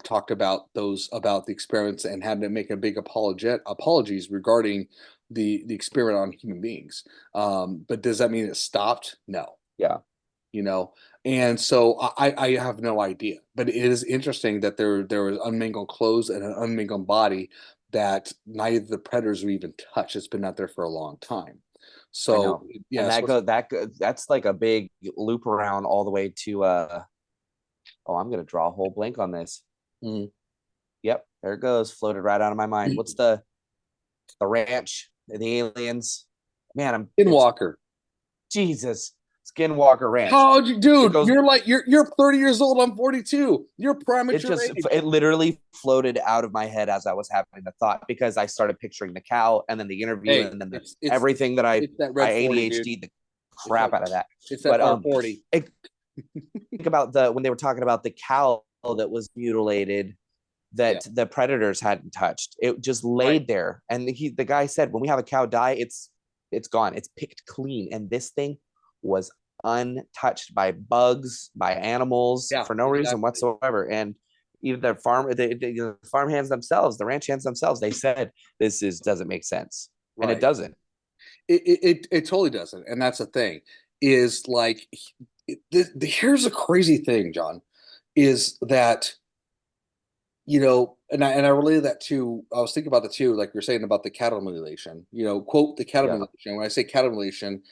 talked about the experiments and had to make a big apologies regarding the experiment on human beings. But does that mean it stopped? No. Yeah, You know, and so I have no idea. But it is interesting that there was unmangled clothes and an unmangled body that neither the predators would even touch. It's been out there for a long time. I So know. yeah, And so that's like a big loop around all the way to oh, I'm gonna draw a whole blank on this. mm. Yep, there it goes, floated right out of my mind. What's the ranch, the aliens? Man, it's Skinwalker. Jesus, Skinwalker Ranch. How'd you, It dude? goes, You're 30 years old. I'm 42. You're premature age. it literally floated out of my head as I was having the thought because I started picturing the cow and then the interview Hey, and then it's everything that I it's that I red 40, dude. ADHD the It's crap that out of that. it's that But R40. it, think about when they were talking about the cow that was mutilated Yeah, that the predators hadn't touched. It just right. laid there, and the guy said, when we have a cow die, it's gone. It's picked clean, and this thing was untouched by bugs, by animals, Yeah, for no reason exactly. whatsoever. And even the farm hands themselves, the ranch hands themselves, they said doesn't make sense, and it Right. doesn't. It totally doesn't, and that's the thing. Is like here's a crazy thing, John, is that and I related that to I was thinking about the two, like you're saying about the cattle mutilation. Quote the cattle Yeah, mutilation. When I say cattle mutilation,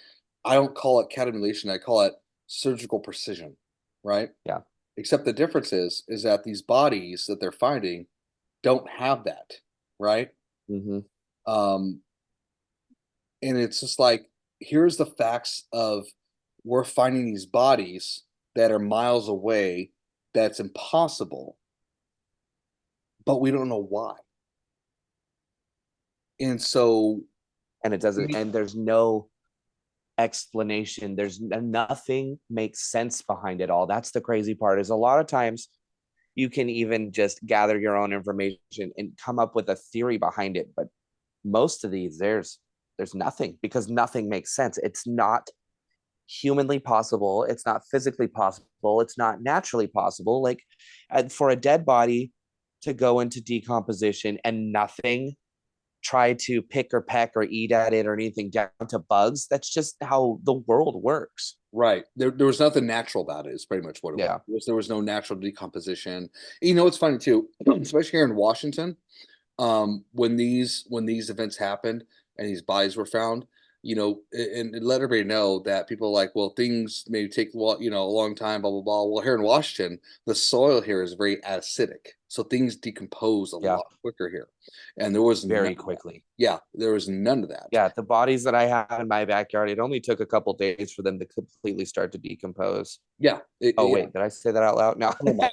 I don't call it cattle mutilation. I call it surgical precision, right? yeah, Except the difference is that these bodies that they're finding don't have that, right? mm-hmm. Um, and it's just like here's the facts of we're finding these bodies that are miles away. That's impossible, but we don't know why. And so, And it doesn't, and there's no explanation. There's nothing makes sense behind it all. That's the crazy part. Is a lot of times you can even just gather your own information and come up with a theory behind it, but most of these there's nothing, because nothing makes sense. It's not humanly possible, it's not physically possible, it's not naturally possible. Like, for a dead body to go into decomposition and nothing try to pick or peck or eat at it or anything down to bugs, that's just how the world works. right, there was nothing natural about it. Is pretty much what it was. Yeah, There was no natural decomposition. It's funny too, especially here in Washington. When these events happened and these bodies were found, and let everybody know that people are like, well, things may take a long time, blah blah blah. Well, here in Washington, the soil here is very acidic, so things decompose a yeah, lot quicker here, and there was none very of that. quickly. Yeah, there was none of that. Yeah, the bodies that I had in my backyard, it only took a couple days for them to completely start to decompose. Yeah, Oh yeah. wait, did I say that out loud? No. Oh my.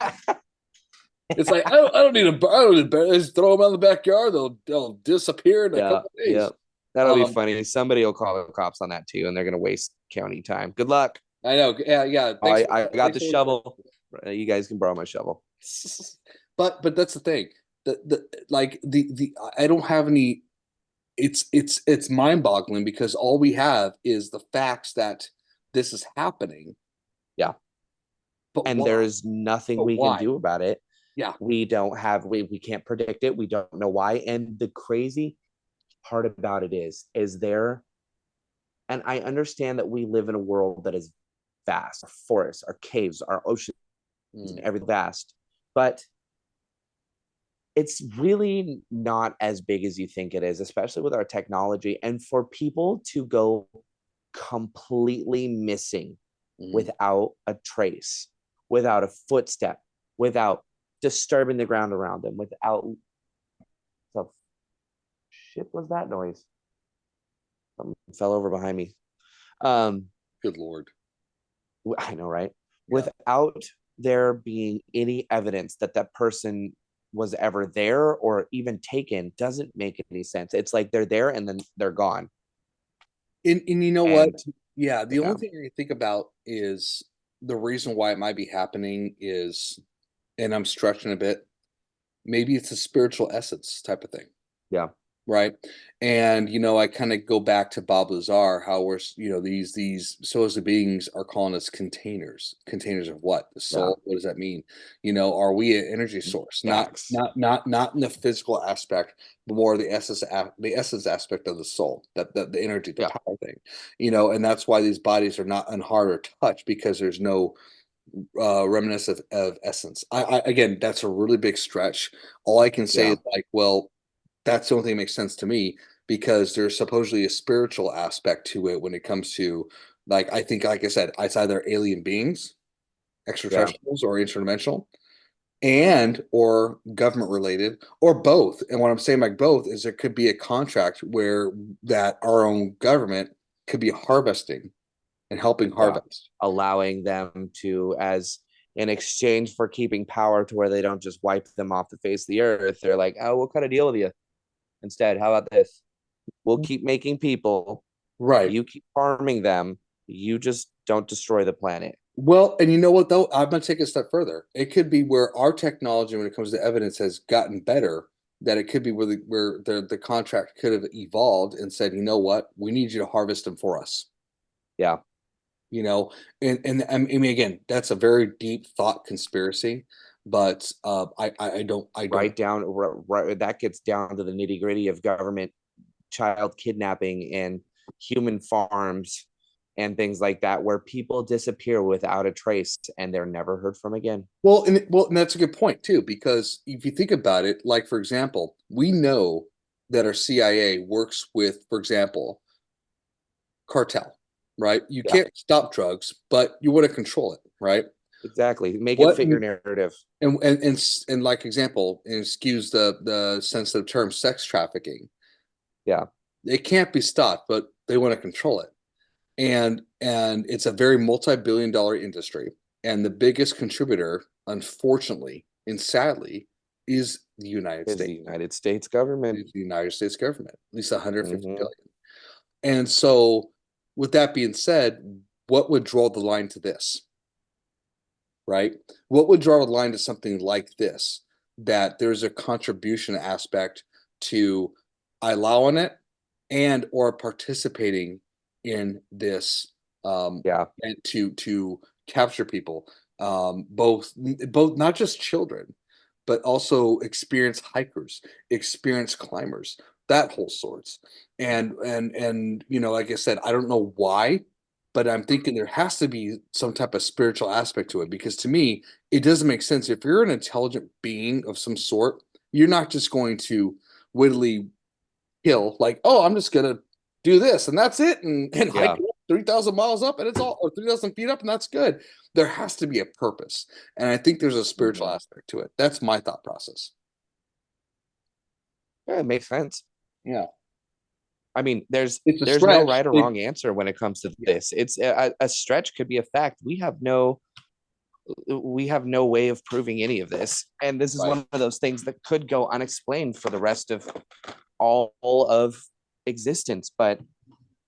It's like I don't need a I don't need just throw them out in the backyard. They'll disappear in a Yeah, couple yeah. days. That'll be Um, funny. Somebody will call the cops on that too, and they're gonna waste county time. Good luck. I know. Yeah, yeah. I got Thanks the for shovel. You guys can borrow my shovel. but that's the thing. The like the I don't have any. It's mind-boggling because all we have is the facts that this is happening. Yeah. But And why? there's nothing But we can why? do about it. Yeah. We can't predict it. We don't know why. And the crazy part about it is there, and I understand that we live in a world that is vast, our forests, our caves, our oceans, and Mm, everything vast. But it's really not as big as you think it is, especially with our technology. And for people to go completely missing mm. without a trace, without a footstep, without disturbing the ground around them, without the shit was that noise? Something fell over behind me. Um, Good Lord. I know, right? Yeah. Without there being any evidence that that person was ever there or even taken doesn't make any sense. It's like they're there and then they're gone. And you know what? And Yeah, the only yeah, thing I think about is the reason why it might be happening is, and I'm stretching a bit, maybe it's a spiritual essence type of thing. yeah, Right. And, I kind of go back to Bob Lazar, how these supposed beings are calling us containers. Containers of what? The yeah. soul? What does that mean? Are we an energy source? Not Facts. not not not in the physical aspect, but more the essence aspect of the soul, that the energy, the Yeah. power thing. And that's why these bodies are not unhard or touch because there's no reminiscence of essence. Again, that's a really big stretch. All I can say Yeah. is like, well, that's the only thing that makes sense to me because there's supposedly a spiritual aspect to it when it comes to like I think like I said, it's either alien beings, Yeah. extraterrestrials, or interdimensional, and or government related, or both. And what I'm saying by both is there could be a contract where that our own government could be harvesting and helping Yeah. harvest. Allowing them to, as in exchange for keeping power to where they don't just wipe them off the face of the earth, they're like, oh, we'll cut a deal with you instead. How about this? We'll keep making people, Right. you keep farming them, you just don't destroy the planet. Well, and you know what though? I'm going to take it a step further. It could be where our technology, when it comes to evidence, has gotten better. That it could be where the contract could have evolved and said, you know what, we need you to harvest them for us. Yeah. You know, and I mean again, that's a very deep thought conspiracy, but I don't. Right down, right, that gets down to the nitty gritty of government child kidnapping and human farms and things like that, where people disappear without a trace and they're never heard from again. Well, and that's a good point too, because if you think about it, like for example, we know that our CIA works with, for example, cartel, right? You Yeah, can't stop drugs, but you want to control it, right? exactly. Make it What fit your narrative. and like example, and excuse the sensitive term, sex trafficking. Yeah, It can't be stopped, but they want to control it. And it's a very multi-billion dollar industry. And the biggest contributor, unfortunately and sadly, is the United is the States. United States government. Is the United States government, at least 150 Hmm. billion. And so, with that being said, what would draw the line to this, right? What would draw the line to something like this? That there's a contribution aspect to allowing it and or participating in this Yeah, and to capture people, both not just children, but also experienced hikers, experienced climbers, that whole sorts. And like I said, I don't know why, but I'm thinking there has to be some type of spiritual aspect to it because to me, it doesn't make sense. If you're an intelligent being of some sort, you're not just going to wittily kill, like, oh, I'm just gonna do this and that's it, and hike yeah. it up 3,000 miles up and it's all, or 3,000 feet up and that's good. There has to be a purpose. And I think there's a spiritual Hmm. aspect to it. That's my thought process. Yeah, it makes sense. Yeah. I mean, It's a there's no stretch. right or wrong answer when it comes to Yeah, this. It's a stretch could be a fact. We have no way of proving any of this, and this is right. one of those things that could go unexplained for the rest of all of existence. But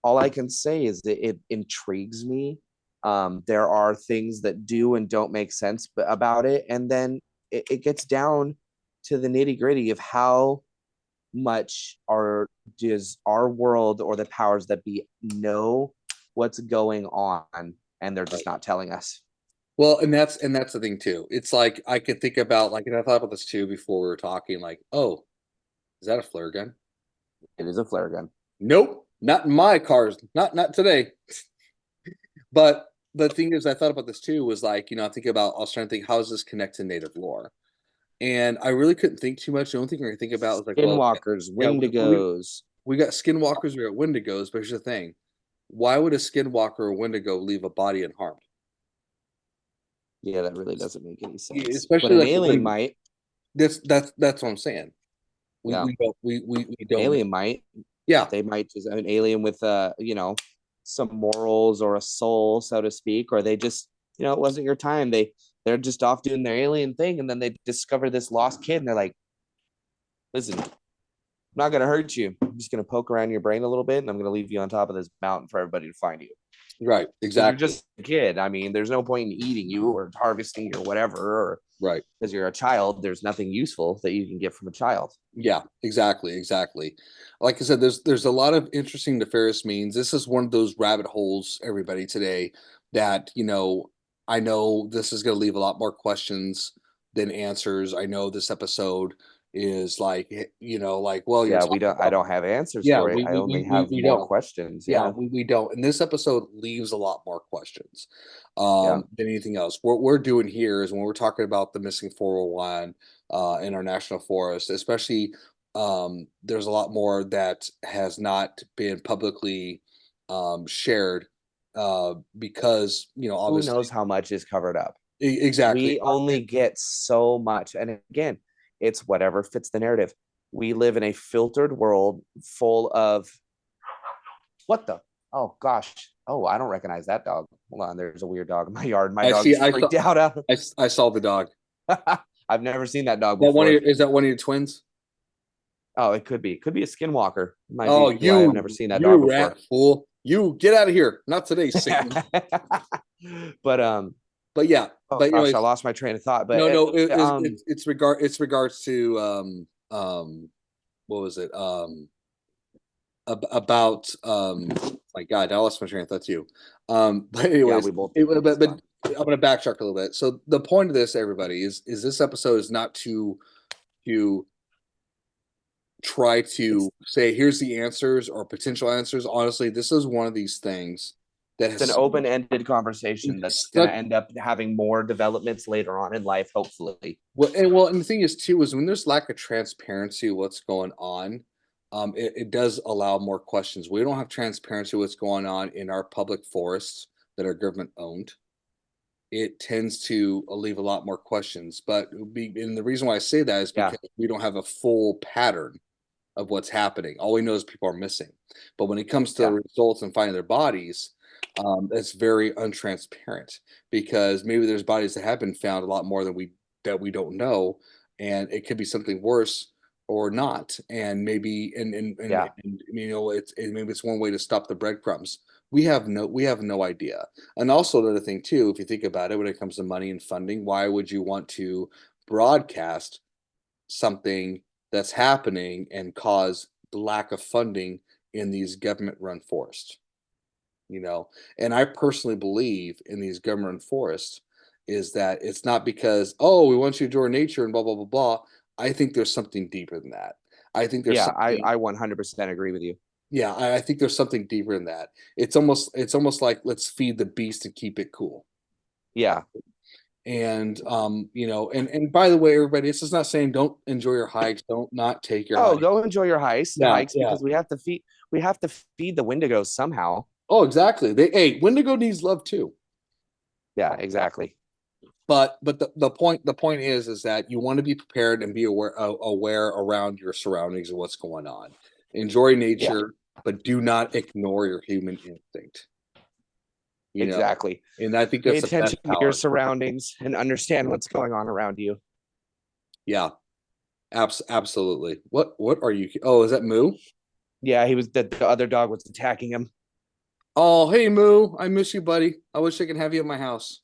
all I can say is that it intrigues me. There are things that do and don't make sense about it, and then it gets down to the nitty gritty of how much does our world or the powers that be know what's going on, and they're just not telling us. Well, and that's the thing too. It's like I could think about like, and I thought about this too before we were talking. Like, oh, is that a flare gun? It is a flare gun. Nope, not in my cars. Not today. But the thing is, I thought about this too. Was like, I think about. I was trying to think, how does this connect to native lore? And I really couldn't think too much. The only thing I could think about was like, well, Skinwalkers, yeah, Wendigos. we got skinwalkers, we got Wendigos. But here's the thing: why would a skinwalker or Wendigo leave a body unharmed? Yeah, that really doesn't make any sense. Especially But an like alien might. that's what I'm saying. Yeah, We an don't. alien might. Yeah, They might just an alien with some morals or a soul, so to speak, or they just it wasn't your time. They're just off doing their alien thing, and then they discover this lost kid, and they're like, "Listen, I'm not gonna hurt you. I'm just gonna poke around your brain a little bit, and I'm gonna leave you on top of this mountain for everybody to find you." right. You're Exactly. just a kid. I mean, there's no point in eating you or harvesting or whatever, or Right. because you're a child, there's nothing useful that you can get from a child. Yeah, exactly. Like I said, there's a lot of interesting nefarious means. This is one of those rabbit holes, everybody, today that, I know this is going to leave a lot more questions than answers. I know this episode is like, like, well, you're Yeah, talking I about, don't have answers yeah, for it. I only have we more don't. questions. Yeah, Yeah. we don't. And this episode leaves a lot more questions Yeah. than anything else. What we're doing here is when we're talking about the missing 401 in our national forest, especially there's a lot more that has not been publicly shared because, Who obviously, knows how much is covered up? exactly. We only get so much. And again, it's whatever fits the narrative. We live in a filtered world full of what the? Oh gosh. Oh, I don't recognize that dog. Hold on, there's a weird dog in my yard. My I dog see. is freaked out. I saw the dog. I've never seen that dog That one of before. is that one of your twins? Oh, it could be. It could be a skinwalker. Might Oh, be why I've never seen that you dog before. rat fool! You get out of here! Not today, Satan. But But yeah, oh but gosh, anyways, I lost my train of thought. But no, it's regards to what was it about my God, I lost my train of thought too. But yeah, anyways, we both did. but I'm gonna backtrack a little bit. So the point of this, everybody, is this episode is not to try to say here's the answers or potential answers. Honestly, this is one of these things that It's an has open-ended conversation that's going to end up having more developments later on in life, hopefully. and the thing is too is when there's lack of transparency of what's going on, it does allow more questions. We don't have transparency of what's going on in our public forests that are government owned. It tends to leave a lot more questions. And the reason why I say that is because we don't have a full pattern of what's happening. All we know is people are missing. But when it comes to the results and finding their bodies, it's very untransparent because maybe there's bodies that have been found a lot more than we don't know, and it could be something worse or not. And maybe and maybe it's one way to stop the breadcrumbs. We have no idea. And also another thing too, if you think about it, when it comes to money and funding, why would you want to broadcast something that's happening and cause the lack of funding in these government run forests? And I personally believe in these government forests is that it's not because, oh, we want you to enjoy nature and blah blah blah blah. I think there's something deeper than that. I think there's something, I 100% agree with you. yeah, I think there's something deeper than that. It's almost like let's feed the beast and keep it cool. Yeah. And and by the way, everybody, this is not saying don't enjoy your hikes, don't not take your hikes. Go enjoy your hikes Yeah, because we have to feed the Wendigos somehow. Oh, exactly. Wendigo needs love too. Yeah, exactly. But the point is that you want to be prepared and be aware around your surroundings and what's going on. Enjoy nature, but do not ignore your human instinct. Exactly. And I think Pay that's the attention best to your surroundings and understand what's going on around you. Yeah, absolutely. What are you? Oh, is that Moo? Yeah, he was the other dog was attacking him. Oh, hey Moo, I miss you, buddy. I wish I could have you at my house.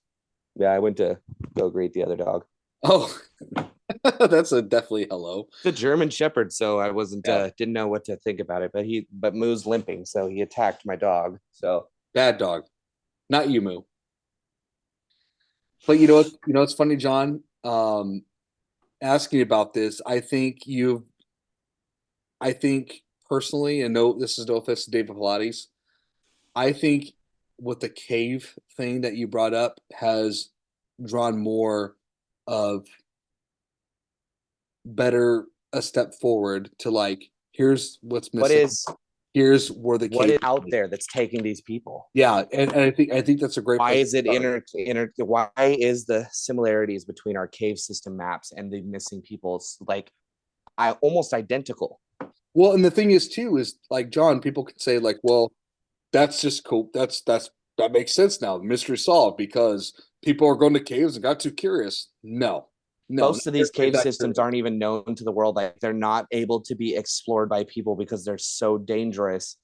Yeah, I went to go greet the other dog. Oh, that's a definitely hello. The German Shepherd, so I wasn't Yeah, didn't know what to think about it. But Moo's limping, so he attacked my dog. So bad dog, not you, Moo. But you know, it's funny, John. Asking about this, I think personally, and no, this is no offense to David Pilates. I think with the cave thing that you brought up has drawn more of better a step forward to like, here's what's what missing. is Here's where the what cave is out is. there that's taking these people? Yeah, and I think that's a great Why place is to it start. why is the similarities between our cave system maps and the missing people's like I almost identical? Well, and the thing is too is like John, people can say like, well, that's just cool. That makes sense now. The mystery solved because people are going to caves and got too curious. No, no, not Most of these everybody's cave that systems curious. aren't even known to the world. Like they're not able to be explored by people because they're so dangerous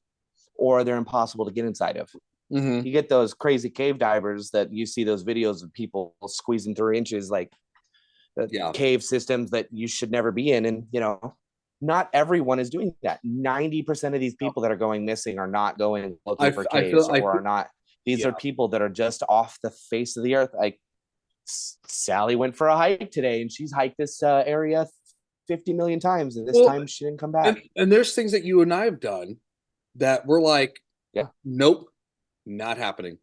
or they're impossible to get inside of. Hmm. You get those crazy cave divers that you see those videos of people squeezing 3 inches, like the Yeah, cave systems that you should never be in. And, not everyone is doing that. 90% of these no. people that are going missing are not going looking for I feel caves I or feel, are not. These yeah. are people that are just off the face of the earth. Like Sally went for a hike today and she's hiked this area 50 million times. And this Well, time she didn't come back. and there's things that you and I have done that we're like, Yeah. nope, not happening,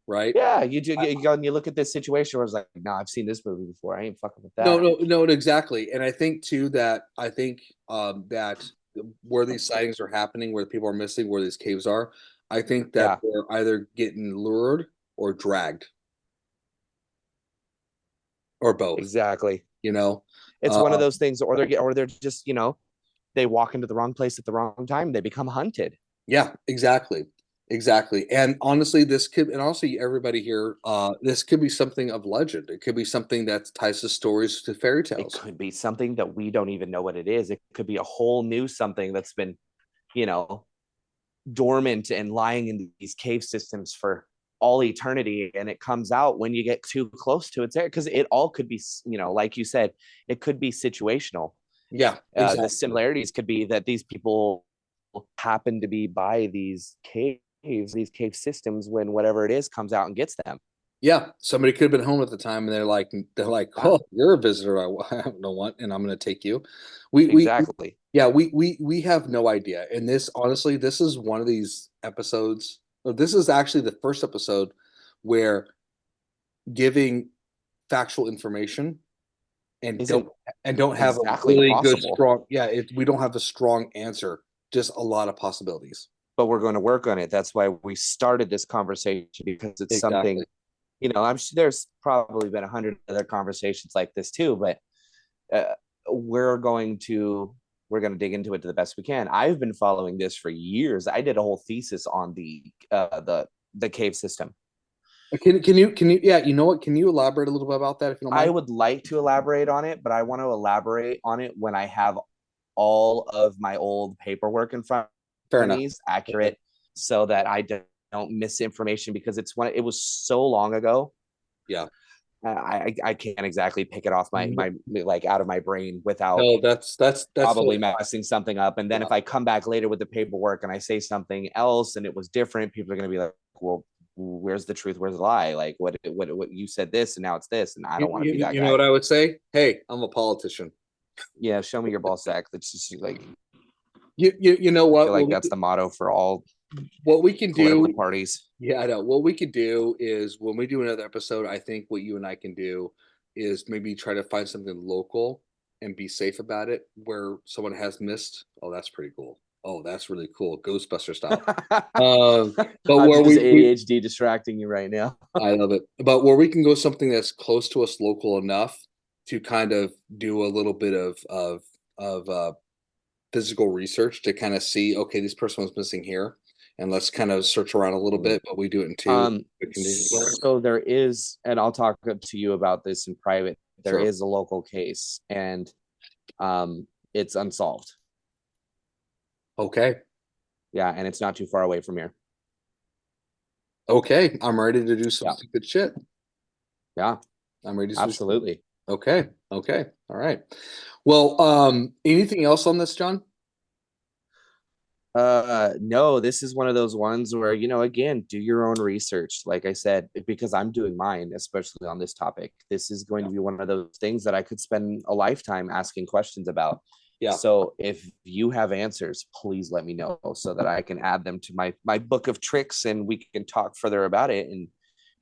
right? Yeah. You go and you look at this situation where it's like, no, I've seen this movie before. I ain't fucking with No, that. no, no, exactly. And I think too that that where these sightings are happening, where people are missing, where these caves are, I think that Yeah, they're either getting lured or dragged or both. exactly. You know, It's uh, one of those things, or they're just, they walk into the wrong place at the wrong time. They become hunted. yeah, exactly, exactly. And honestly, and honestly, everybody here, this could be something of legend. It could be something that ties the stories to fairy It tales. could be something that we don't even know what it is. It could be a whole new something that's been, you know, dormant and lying in these cave systems for all eternity. And it comes out when you get too close to it there. Because it all could be, like you said, it could be situational. Yeah, The exactly. similarities could be that these people happen to be by these caves, these cave systems when whatever it is comes out and gets them. Yeah, somebody could have been home at the time, and they're like, Yeah, "Oh, you're a visitor. I don't want, and I'm going to take you." We exactly. yeah, we have no idea. And this, honestly, this is one of these episodes. Or this is actually the first episode where giving factual information and Isn't don't have a exactly really good possible, strong. Yeah, we don't have a strong answer. Just a lot of possibilities. but we're going to work on it. That's why we started this conversation because it's something, Exactly. I'm sure there's probably been 100 other conversations like this too, but uh, we're going to dig into it to the best we can. I've been following this for years. I did a whole thesis on the cave system. Can you yeah, you know what? Can you elaborate a little bit about that if you don't I mind? would like to elaborate on it, but I want to elaborate on it when I have all of my old paperwork in front Fair of enough. me is Okay. accurate so that I don't miss information because it was so long ago. Yeah. I can't exactly pick it off my like out of my brain without No, that's probably totally fine. messing something up. And then Yeah. if I come back later with the paperwork and I say something else and it was different, people are going to be like, well, where's the truth? Where's the lie? Like what you said this and now it's this. And I don't want to be that You know guy. what I would say? Hey, I'm a politician. Yeah. Show me your ball sack. That's just like, You know I feel what? like that's the motto for all What we can political do, parties. yeah, I know. What we can do is when we do another episode, I think what you and I can do is maybe try to find something local and be safe about it where someone has missed. Oh, that's pretty cool. Oh, that's really cool. Ghostbuster style. Um, but I'm where just we ADHD distracting you right now. I love it. But where we can go something that's close to us local enough to kind of do a little bit of physical research to kind of see, okay, this person was missing here, and let's kind of search around a little bit, but we do it in two. So there is, and I'll talk to you about this in private. There Sure. is a local case, and it's unsolved. Okay. Yeah, and it's not too far away from here. Okay, I'm ready to do some Yeah. stupid shit. Yeah, I'm ready to do absolutely. Okay. Okay. All right. Well, anything else on this, John? No, this is one of those ones where, again, do your own research. Like I said, because I'm doing mine, especially on this topic. This is going to be one of those things that I could spend a lifetime asking questions about. Yeah. So if you have answers, please let me know so that I can add them to my book of tricks and we can talk further about it and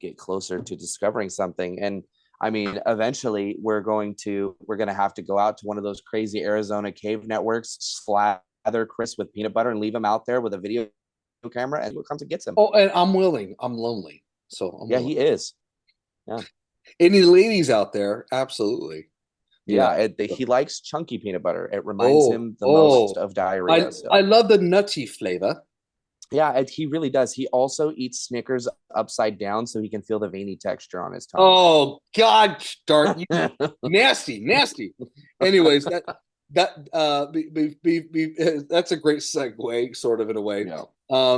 get closer to discovering something. And I mean, eventually we're going to have to go out to one of those crazy Arizona cave networks, slather Chris with peanut butter and leave him out there with a video camera, and what comes and gets him. Oh, and I'm willing. I'm lonely. So I'm Yeah, willing. he is. Yeah. Any ladies out there? Absolutely. Yeah, he likes chunky peanut butter. It reminds him the most of diarrhea. I love the nutty flavor. Yeah, he really does. He also eats Snickers upside down so he can feel the veiny texture on his tongue. Oh God, darn you! Nasty, nasty. Anyways, that's a great segue, sort of in a way. Yeah.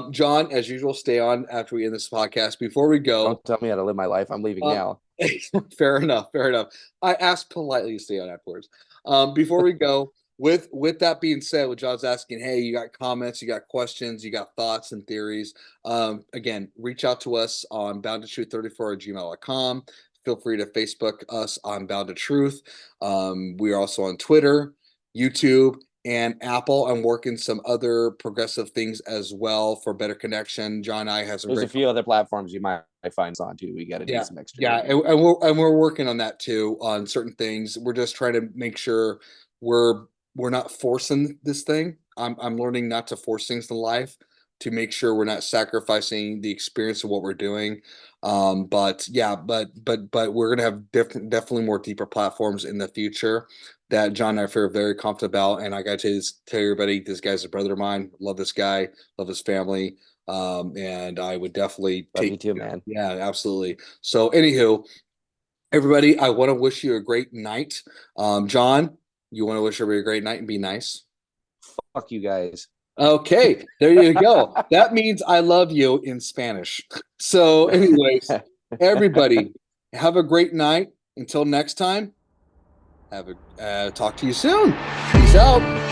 John, as usual, stay on after we end this podcast. Before we go, don't tell me how to live my life. I'm leaving now. Fair enough. Fair enough. I asked politely to stay on afterwards. Before we go, with that being said, what John's asking, hey, you got comments, you got questions, you got thoughts and theories. Again, reach out to us on boundtotruth34@gmail.com. Feel free to Facebook us on Bound to Truth. We are also on Twitter, YouTube, and Apple. I'm working some other progressive things as well for better connection. John and I have some. There's a few other platforms you might find us on too. We got to do some extra. Yeah, and we're working on that too, on certain things. We're just trying to make sure we're not forcing this thing. I'm learning not to force things in life, to make sure we're not sacrificing the experience of what we're doing. But we're gonna have definitely more deeper platforms in the future that John and I feel very confident about. And I got to tell everybody, this guy's a brother of mine. Love this guy, love his family. And I would definitely Love you too, man. Yeah, absolutely. So anywho, everybody, I want to wish you a great night. John, you want to wish everybody a great night and be nice? Fuck you guys. Okay, there you go. That means I love you in Spanish. So anyways, everybody, have a great night. Until next time, talk to you soon. Peace out.